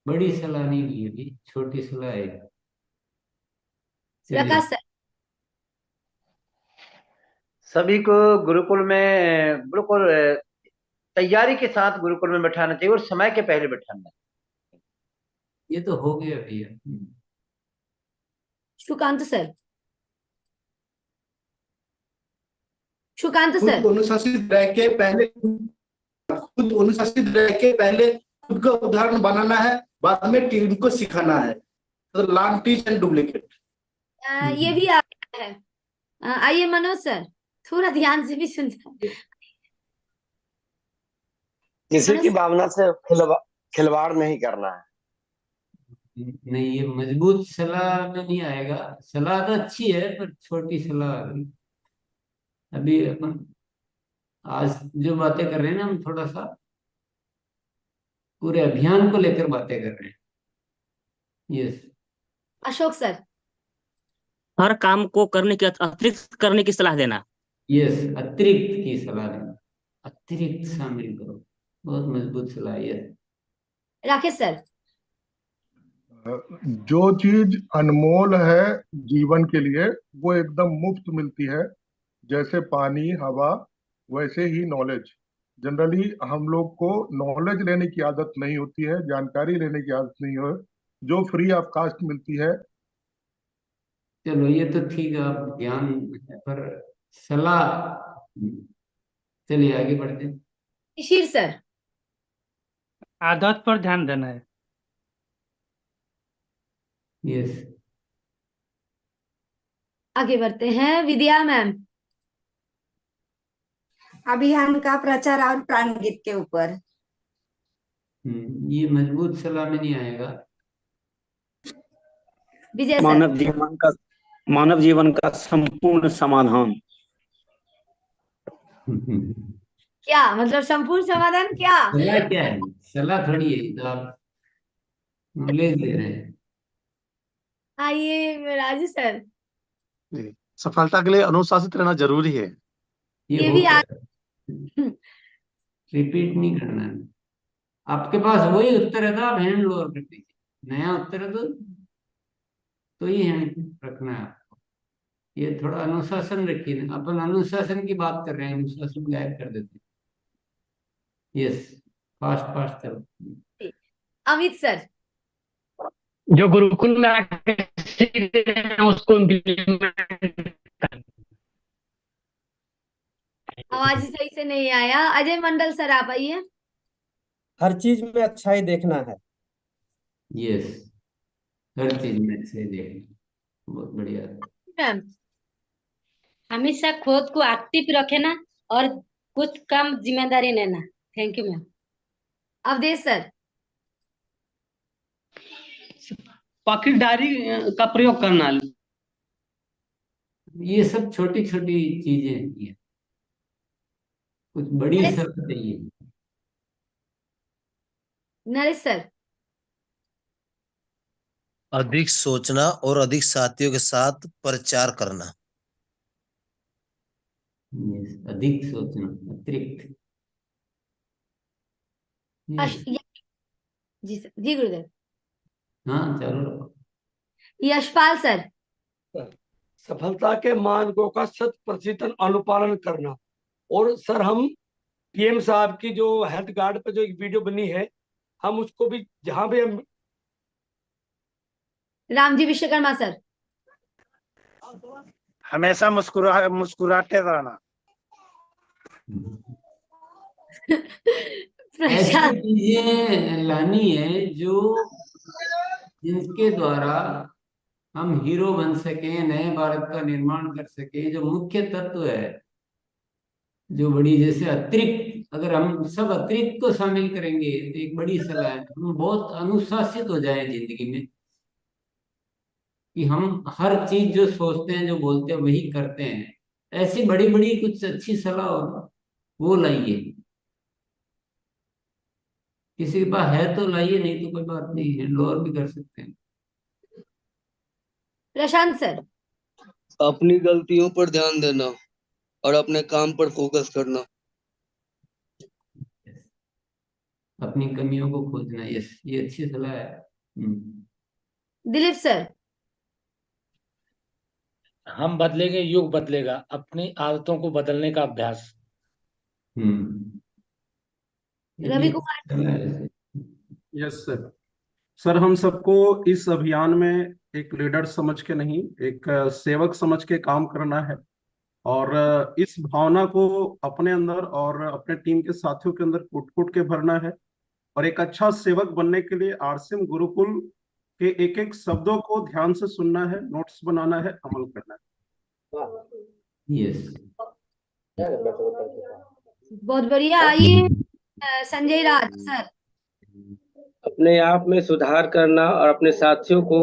बड़ी सलाह नहीं ली अभी, छोटी सलाह है। प्रकाश सर। सभी को गुरुकुल में बिल्कुल तैयारी के साथ गुरुकुल में बैठाना चाहिए और समय के पहले बैठाना। ये तो हो गया भैया। सुकांत सर। सुकांत खुद सर। अनुशासित रह के पहले खुद का उदाहरण बनाना है, बाद में टीम को सिखाना है। तो लर्न, टीच एंड डुप्लीकेट। ये भी आ गया है। आइए मनोज सर, थोड़ा ध्यान से भी सुनना। किसी की भावना से खिलवाड़ नहीं करना है। नहीं, ये मजबूत सलाह में नहीं आएगा। सलाह तो अच्छी है, पर छोटी सलाह आ गई। अभी अपन आज जो बातें कर रहे हैं ना, हम थोड़ा सा पूरे अभियान को लेकर बातें कर रहे हैं। यस। अशोक सर। हर काम को करने की अतिरिक्त करने की सलाह देना। यस, अतिरिक्त की सलाह देना, अतिरिक्त शामिल करो। बहुत मजबूत सलाह है। राकेश सर। जो चीज अनमोल है जीवन के लिए, वो एकदम मुफ्त मिलती है। जैसे पानी, हवा, वैसे ही नॉलेज। जनरली हम लोग को नॉलेज लेने की आदत नहीं होती है, जानकारी लेने की आदत नहीं है, जो फ्री ऑफ कास्ट मिलती है। चलो ये तो ठीक है, आप ज्ञान है, पर सलाह। चलिए आगे बढ़ते हैं। शिशिर सर। आदत पर ध्यान देना है। यस। आगे बढ़ते हैं। विद्या मैम। अभियान का प्रचार और प्राण गीत के ऊपर। ये मजबूत सलाह में नहीं आएगा। विजय सर। मानव जीवन का संपूर्ण समाधान। क्या मतलब संपूर्ण समाधान क्या? सलाह क्या है? सलाह थोड़ी है, तो आप नॉलेज दे रहे हैं। आइए राजू सर, जी, सफलता के लिए अनुशासित रहना जरूरी है। ये हो भी आ रिपीट नहीं करना है। आपके पास वही उत्तर है तो आप हैंड लोअर कर दीजिए। नया उत्तर है तो ही हैंड रखना है आपको। ये थोड़ा अनुशासन रखिए ना, अपन अनुशासन की बात कर रहे हैं, अनुशासन गायब कर देते हैं। यस, फास्ट फास्ट करो। अमित सर, जो गुरुकुल में आके सीख रहे हैं उसको इम्प्लीमेंट। आवाज सही से नहीं आया। अजय मंडल सर आप आइए। हर चीज में अच्छाई देखना है। यस, हर चीज में से देखना, बहुत बढ़िया। मैम, हमेशा खुद को एक्टिव रखना और कुछ कम जिम्मेदारी लेना। Thank you ma'am. Avdhesh sir, pocket diary का प्रयोग करना। ये सब छोटी छोटी चीजें हैं, कुछ बड़ी सब चाहिए। नरेश सर, अधिक सोचना और अधिक साथियों के साथ प्रचार करना। Yes, अधिक सोचना, अतिरिक्त। जी सर, जी गुरुदेव। हाँ चलो। यशपाल सर, सफलता के मानकों का 100% अनुपालन करना। और सर हम पीएम साहब की जो हेल्थ कार्ड पर जो एक वीडियो बनी है, हम उसको भी जहां भी हम। रामजी विश्वकर्मा सर, हमेशा मुस्कुराते रहना। ऐसी चीजें लानी है जो जिनके द्वारा हम हीरो बन सके, नए भारत का निर्माण कर सके। जो मुख्य तत्व है, जो बड़ी, जैसे अतिरिक्त, अगर हम सब अतिरिक्त को शामिल करेंगे तो एक बड़ी सलाह है, हम बहुत अनुशासित हो जाए जिंदगी में, कि हम हर चीज जो सोचते हैं, जो बोलते हैं, वही करते हैं। ऐसी बड़ी बड़ी कुछ अच्छी सलाह हो ना, वो लाइए। किसी के पास है तो लाइए, नहीं तो कोई बात नहीं है, लोअर भी कर सकते हैं। प्रशांत सर, अपनी गलतियों पर ध्यान देना और अपने काम पर फोकस करना। अपनी कमियों को खोजना, ये अच्छी सलाह है। दिलीप सर, हम बदलेंगे, युग बदलेगा, अपनी आदतों को बदलने का अभ्यास। Ravi Kumar. Yes sir. Sir हम सबको इस अभियान में एक लीडर समझ के नहीं, एक सेवक समझ के काम करना है। और इस भावना को अपने अंदर और अपने टीम के साथियों के अंदर कूट कूट के भरना है। और एक अच्छा सेवक बनने के लिए आरसीएम गुरुकुल के एक एक शब्दों को ध्यान से सुनना है, नोट्स बनाना है, अमल करना है। यस, बहुत बढ़िया। आइए संजय राज सर। अपने आप में सुधार करना और अपने साथियों को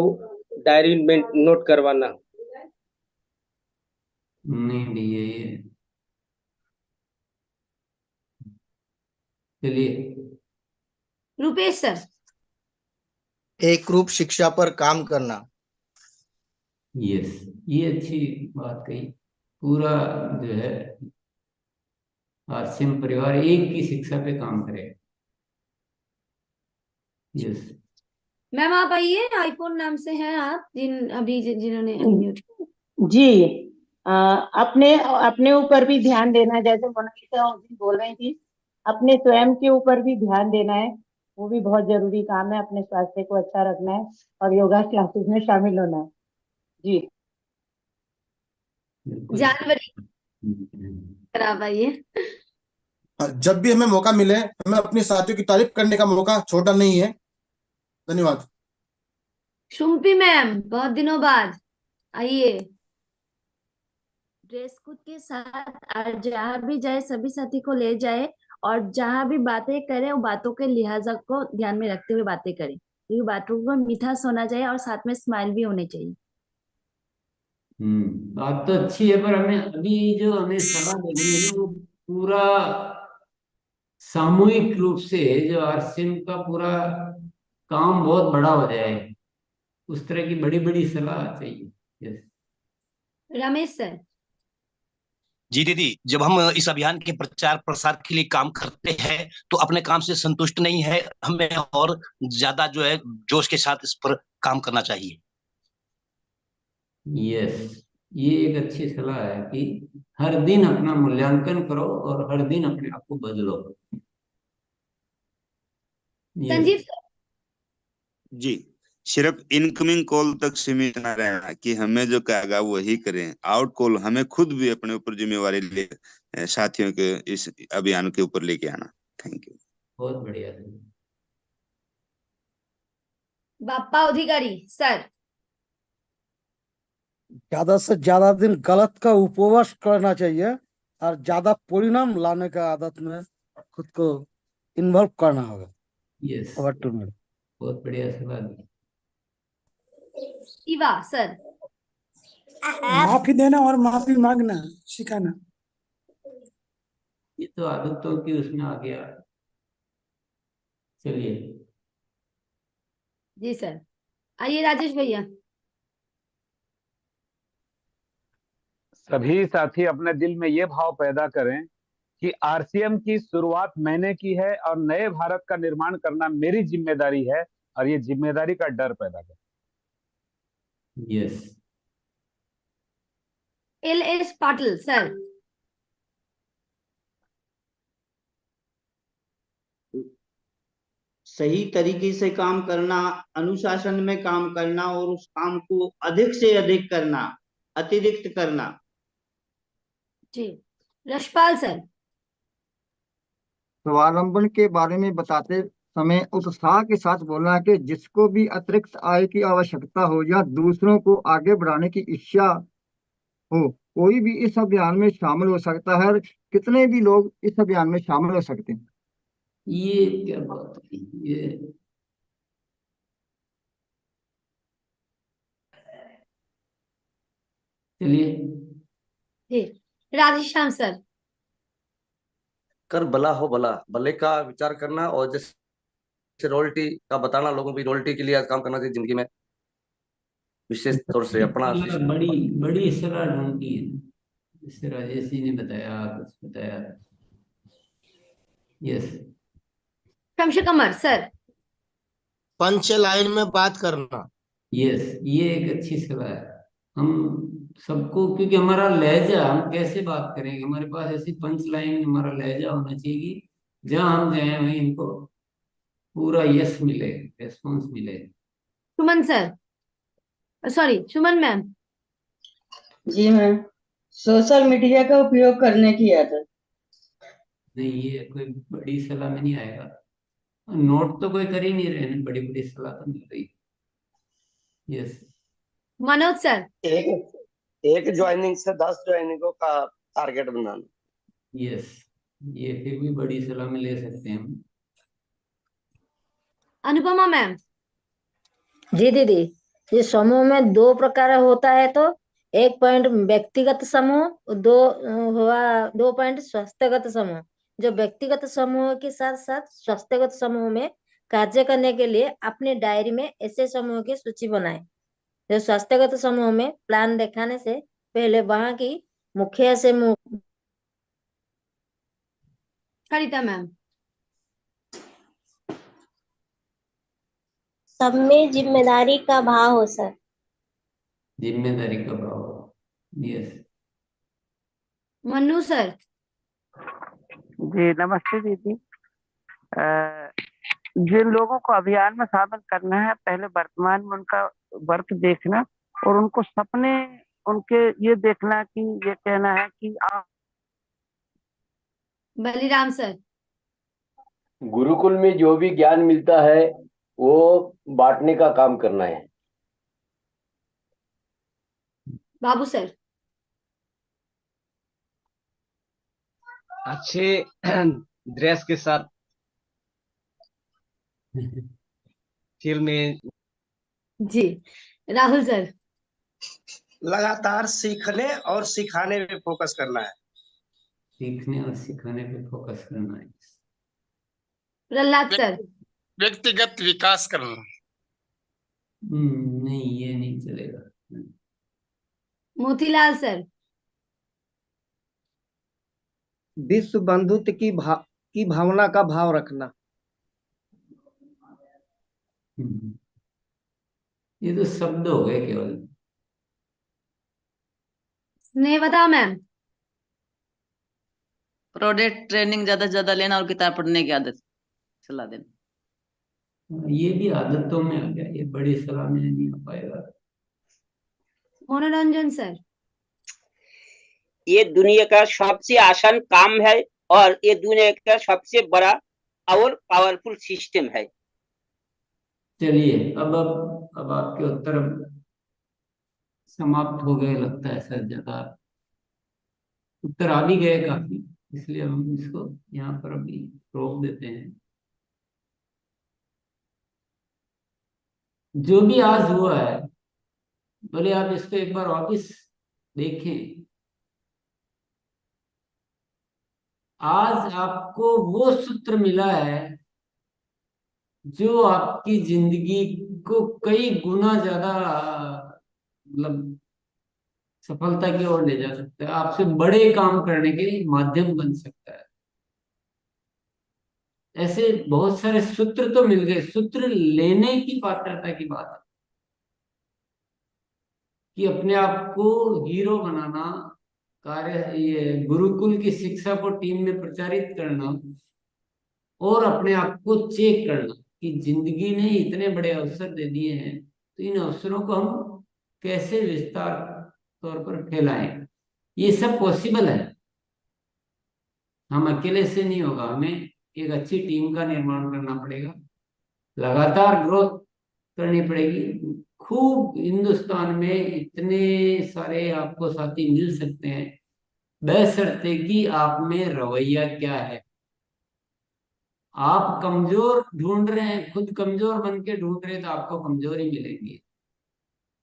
डायरी में नोट करवाना। नहीं ये चलिए। रुपेश सर, एक रूप शिक्षा पर काम करना। यस, ये अच्छी बात कही। पूरा जो है आरसीएम परिवार एक की शिक्षा पे काम करे। यस मैम आप आइए। आईफोन नाम से हैं आप, जिन्होंने अनम्यूट। जी, अपने अपने ऊपर भी ध्यान देना, जैसे मोनालिसा उस दिन बोल रही थी, अपने स्वयं के ऊपर भी ध्यान देना है। वो भी बहुत जरूरी काम है। अपने स्वास्थ्य को अच्छा रखना है और योगा क्लासेस में शामिल होना है। जी, जानवरी करा पाइए। जब भी हमें मौका मिले, हमें अपने साथियों की तारीफ करने का मौका छोड़ना नहीं है। धन्यवाद। शुम्पी मैम, बहुत दिनों बाद आइए। ड्रेस कोड के साथ जहाँ भी जाए सभी साथी को ले जाए, और जहाँ भी बातें करें वो बातों के लिहाजा को ध्यान में रखते हुए बातें करें, क्योंकि बातों को मिठास होना चाहिए और साथ में स्माइल भी होनी चाहिए। बात तो अच्छी है, पर हमें अभी जो हमें सलाह देनी है ना, वो पूरा सामूहिक रूप से जो आरसीएम का पूरा काम बहुत बड़ा हो जाए, उस तरह की बड़ी बड़ी सलाह चाहिए। Yes Ramesh sir. जी दीदी, जब हम इस अभियान के प्रचार प्रसार के लिए काम करते हैं तो अपने काम से संतुष्ट नहीं है, हमें और ज्यादा जो है जोश के साथ इस पर काम करना चाहिए। यस, ये एक अच्छी सलाह है कि हर दिन अपना मूल्यांकन करो और हर दिन अपने आप को बदलो। संजीव सर। जी, सिर्फ इनकमिंग कॉल तक सीमित ना रहना कि हमें जो कहेगा वही करें, आउट कॉल हमें खुद भी अपने ऊपर जिम्मेवारी ले साथियों के इस अभियान के ऊपर लेके आना। Thank you. बहुत बढ़िया। बाप्पा अधिकारी सर। ज्यादा से ज्यादा दिन गलत का उपवास करना चाहिए और ज्यादा परिणाम लाने का आदत में खुद को इन्वॉल्व करना होगा। Yes, over to me. बहुत बढ़िया सलाह दी। शिवा सर। माफी देना और माफी मांगना सिखाना। ये तो आदतों की उसमें आ गया। चलिए। जी सर। आइए राजेश भैया। सभी साथी अपने दिल में ये भाव पैदा करें कि आरसीएम की शुरुआत मैंने की है और नए भारत का निर्माण करना मेरी जिम्मेदारी है, और ये जिम्मेदारी का डर पैदा करें। यस। LS Patil sir. सही तरीके से काम करना, अनुशासन में काम करना और उस काम को अधिक से अधिक करना, अतिरिक्त करना। जी। रशपाल सर। स्वावलंबन के बारे में बताते समय उत्साह के साथ बोलना है कि जिसको भी अतिरिक्त आय की आवश्यकता हो या दूसरों को आगे बढ़ाने की इच्छा हो, कोई भी इस अभियान में शामिल हो सकता है और कितने भी लोग इस अभियान में शामिल हो सकते हैं। ये क्या बात है? ये चलिए। जी। राधेश्याम सर। कर भला हो भला, भले का विचार करना और जैसे रॉयल्टी का बताना, लोगों की रॉयल्टी के लिए काम करना चाहिए जिंदगी में, विशेष तौर से अपना बड़ी बड़ी सलाह ढूंढी है, जैसे राजेश जी ने बताया, कुछ बताया। यस। शमशेर कमर सर। पंच लाइन में बात करना। यस, ये एक अच्छी सलाह है। हम सबको, क्योंकि हमारा लहजा, हम कैसे बात करेंगे, हमारे पास ऐसी पंच लाइन, हमारा लहजा होना चाहिए कि जहां हम जाए वहीं इनको पूरा यस मिले, रेस्पॉन्स मिले। सुमन सर, सॉरी सुमन मैम। जी मैम। सोशल मीडिया का उपयोग करने की आदत। नहीं, ये कोई बड़ी सलाह में नहीं आएगा। नोट तो कोई कर ही नहीं रहे, बड़ी बड़ी सलाह तो मिल रही। यस। मनोज सर। एक ज्वाइनिंग से 10 ज्वाइनिंगों का टारगेट बनाना। यस, ये फिर भी बड़ी सलाह में ले सकते हैं हम। अनुपमा मैम। जी दीदी, ये समूह में 2 प्रकार होता है, तो 1 पॉइंट व्यक्तिगत समूह, 2 पॉइंट स्वास्थ्यगत समूह। जो व्यक्तिगत समूह के साथ साथ स्वास्थ्यगत समूह में कार्य करने के लिए अपनी डायरी में ऐसे समूह की सूची बनाएं। जो स्वास्थ्यगत समूह में प्लान दिखाने से पहले वहां की मुखिया से सरिता मैम। सब में जिम्मेदारी का भाव हो सर। जिम्मेदारी का भाव। यस। मन्नू सर। जी नमस्ते दीदी। जिन लोगों को अभियान में शामिल करना है, पहले वर्तमान में उनका वर्क देखना और उनको सपने उनके ये देखना कि ये कहना है कि आप। बलिराम सर। गुरुकुल में जो भी ज्ञान मिलता है वो बांटने का काम करना है। बाबू सर। अच्छे ड्रेस के साथ फील्ड में। जी। राहुल सर। लगातार सीखने और सिखाने में फोकस करना है। सीखने और सिखाने पे फोकस करना है। प्रहलाद सर। व्यक्तिगत विकास करना। नहीं, ये नहीं चलेगा। मोतीलाल सर। विश्व बंधुत्व की भावना का भाव रखना। ये तो शब्द हो गए केवल। स्नेहवता मैम। प्रोडक्ट ट्रेनिंग ज्यादा से ज्यादा लेना और किताब पढ़ने की आदत सलाह देना। ये भी आदतों में आ गया, ये बड़ी सलाह में नहीं आ पाएगा। मनोरंजन सर। ये दुनिया का सबसे आसान काम है और ये दुनिया का सबसे बड़ा और पावरफुल सिस्टम है। चलिए, अब आपके उत्तर समाप्त हो गए लगता है सर। ज्यादा उत्तर आ भी गए काफी, इसलिए हम इसको यहाँ पर अभी रोक देते हैं। जो भी आज हुआ है, बोले आप इसको एक बार वापिस देखें। आज आपको वो सूत्र मिला है जो आपकी जिंदगी को कई गुना ज्यादा मतलब सफलता की ओर ले जा सकता है, आपसे बड़े काम करने के माध्यम बन सकता है। ऐसे बहुत सारे सूत्र तो मिल गए, सूत्र लेने की पात्रता की बात है कि अपने आप को हीरो बनाना, ये गुरुकुल की शिक्षा को टीम में प्रचारित करना और अपने आप को चेक करना कि जिंदगी ने इतने बड़े अवसर दे दिए हैं, तो इन अवसरों को हम कैसे विस्तार तौर पर फैलाएं। ये सब पॉसिबल है, हम अकेले से नहीं होगा। हमें एक अच्छी टीम का निर्माण करना पड़ेगा, लगातार ग्रोथ करनी पड़ेगी। खूब हिंदुस्तान में इतने सारे आपको साथी मिल सकते हैं, बशर्ते कि आप में रवैया क्या है। आप कमजोर ढूंढ रहे हैं, खुद कमजोर बन के ढूंढ रहे हैं तो आपको कमजोर ही मिलेंगे।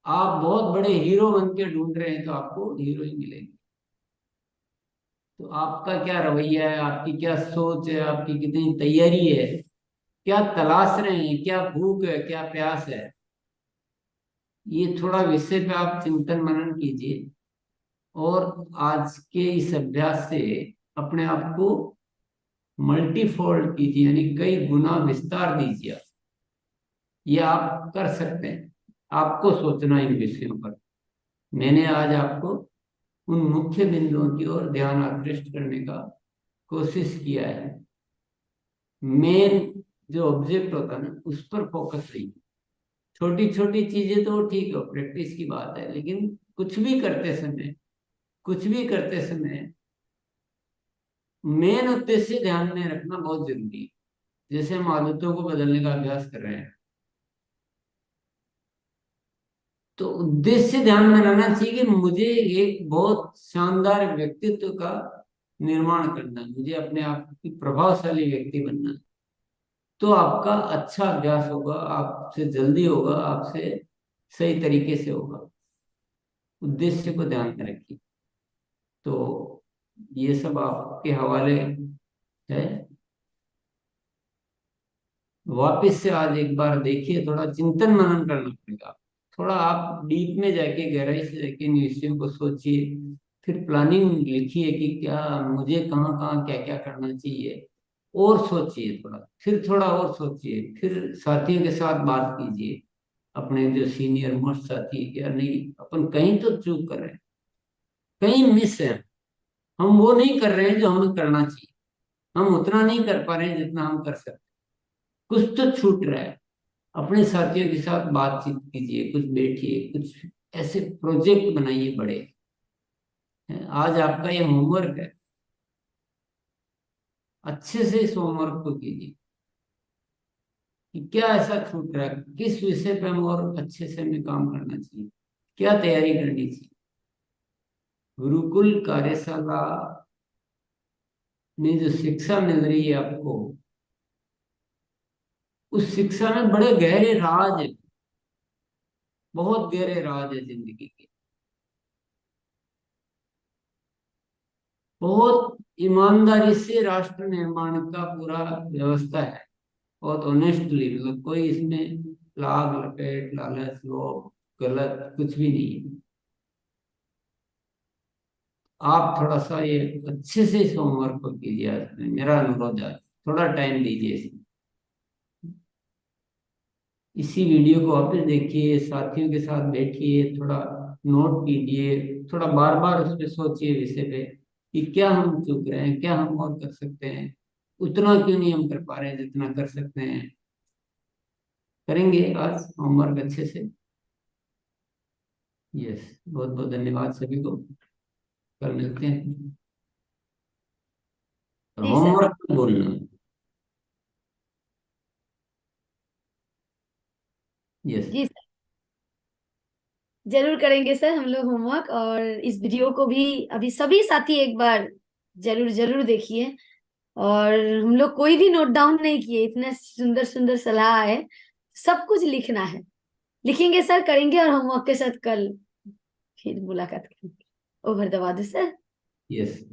आप बहुत बड़े हीरो बन के ढूंढ रहे हैं तो आपको हीरो ही मिलेंगे। तो आपका क्या रवैया है, आपकी क्या सोच है, आपकी कितनी तैयारी है, क्या तलाश रहे हैं, क्या भूख है, क्या प्यास है, ये थोड़ा विषय पे आप चिंतन मनन कीजिए और आज के इस अभ्यास से अपने आप को मल्टीफोल्ड कीजिए, यानी कई गुना विस्तार दीजिए। ये आप कर सकते हैं, आपको सोचना इन विषयों पर। मैंने आज आपको उन मुख्य बिंदुओं की ओर ध्यान आकृष्ट करने का कोशिश किया है। मेन जो ऑब्जेक्ट होता है ना, उस पर फोकस रही। छोटी छोटी चीजें तो ठीक है, प्रैक्टिस की बात है, लेकिन कुछ भी करते समय मेन उद्देश्य ध्यान में रखना बहुत जरूरी है। जैसे हम आदतों को बदलने का अभ्यास कर रहे हैं, तो उद्देश्य ध्यान में रहना चाहिए कि मुझे एक बहुत शानदार व्यक्तित्व का निर्माण करना है, मुझे अपने आप की प्रभावशाली व्यक्ति बनना है। तो आपका अच्छा अभ्यास होगा, आपसे जल्दी होगा, आपसे सही तरीके से होगा। उद्देश्य को ध्यान में रखिए। तो ये सब आपके हवाले है। वापस से आज एक बार देखिए, थोड़ा चिंतन मनन करना पड़ेगा। थोड़ा आप डीप में जाके, गहराई से जाके इन विषयों को सोचिए, फिर प्लानिंग लिखिए कि क्या मुझे कहाँ कहाँ क्या क्या करना चाहिए, और सोचिए थोड़ा, फिर थोड़ा और सोचिए, फिर साथियों के साथ बात कीजिए, अपने जो सीनियर मोस्ट साथी, क्या नहीं अपन कहीं तो चूक कर रहे हैं, कहीं मिस है, हम वो नहीं कर रहे हैं जो हमें करना चाहिए, हम उतना नहीं कर पा रहे हैं जितना हम कर सकते, कुछ तो छूट रहा है। अपने साथियों के साथ बातचीत कीजिए, कुछ बैठिए, कुछ ऐसे प्रोजेक्ट बनाइए बड़े। आज आपका ये होमवर्क है, अच्छे से इस होमवर्क को कीजिए कि क्या ऐसा छूट रहा है, किस विषय पे हम और अच्छे से हमें काम करना चाहिए, क्या तैयारी करनी चाहिए। गुरुकुल कार्यशाला में जो शिक्षा मिल रही है आपको, उस शिक्षा में बड़े गहरे राज है, बहुत गहरे राज है जिंदगी के, बहुत ईमानदारी से राष्ट्र निर्माण का पूरा व्यवस्था है, बहुत ऑनेस्टली, मतलब कोई इसमें लाग लपेट लालच लोभ गलत कुछ भी नहीं है। आप थोड़ा सा ये अच्छे से इस होमवर्क को कीजिए, आज में मेरा अनुरोध है, थोड़ा टाइम दीजिए इसमें। इसी वीडियो को वापस देखिए, साथियों के साथ बैठिए, थोड़ा नोट कीजिए, थोड़ा बार बार उस पर सोचिए विषय पे कि क्या हम चूक रहे हैं, क्या हम और कर सकते हैं, उतना क्यों नहीं हम कर पा रहे हैं जितना कर सकते हैं। करेंगे आज होमवर्क अच्छे से। यस, बहुत बहुत धन्यवाद सभी को, कल मिलते हैं। जी सर। होमवर्क बोलना। यस जी सर, जरूर करेंगे सर हम लोग होमवर्क। और इस वीडियो को भी अभी सभी साथी एक बार जरूर जरूर देखिए। और हम लोग कोई भी नोट डाउन नहीं किए, इतने सुंदर सुंदर सलाह है, सब कुछ लिखना है। लिखेंगे सर, करेंगे, और होमवर्क के साथ कल फिर मुलाकात करेंगे। ओवर दबा दो सर। यस।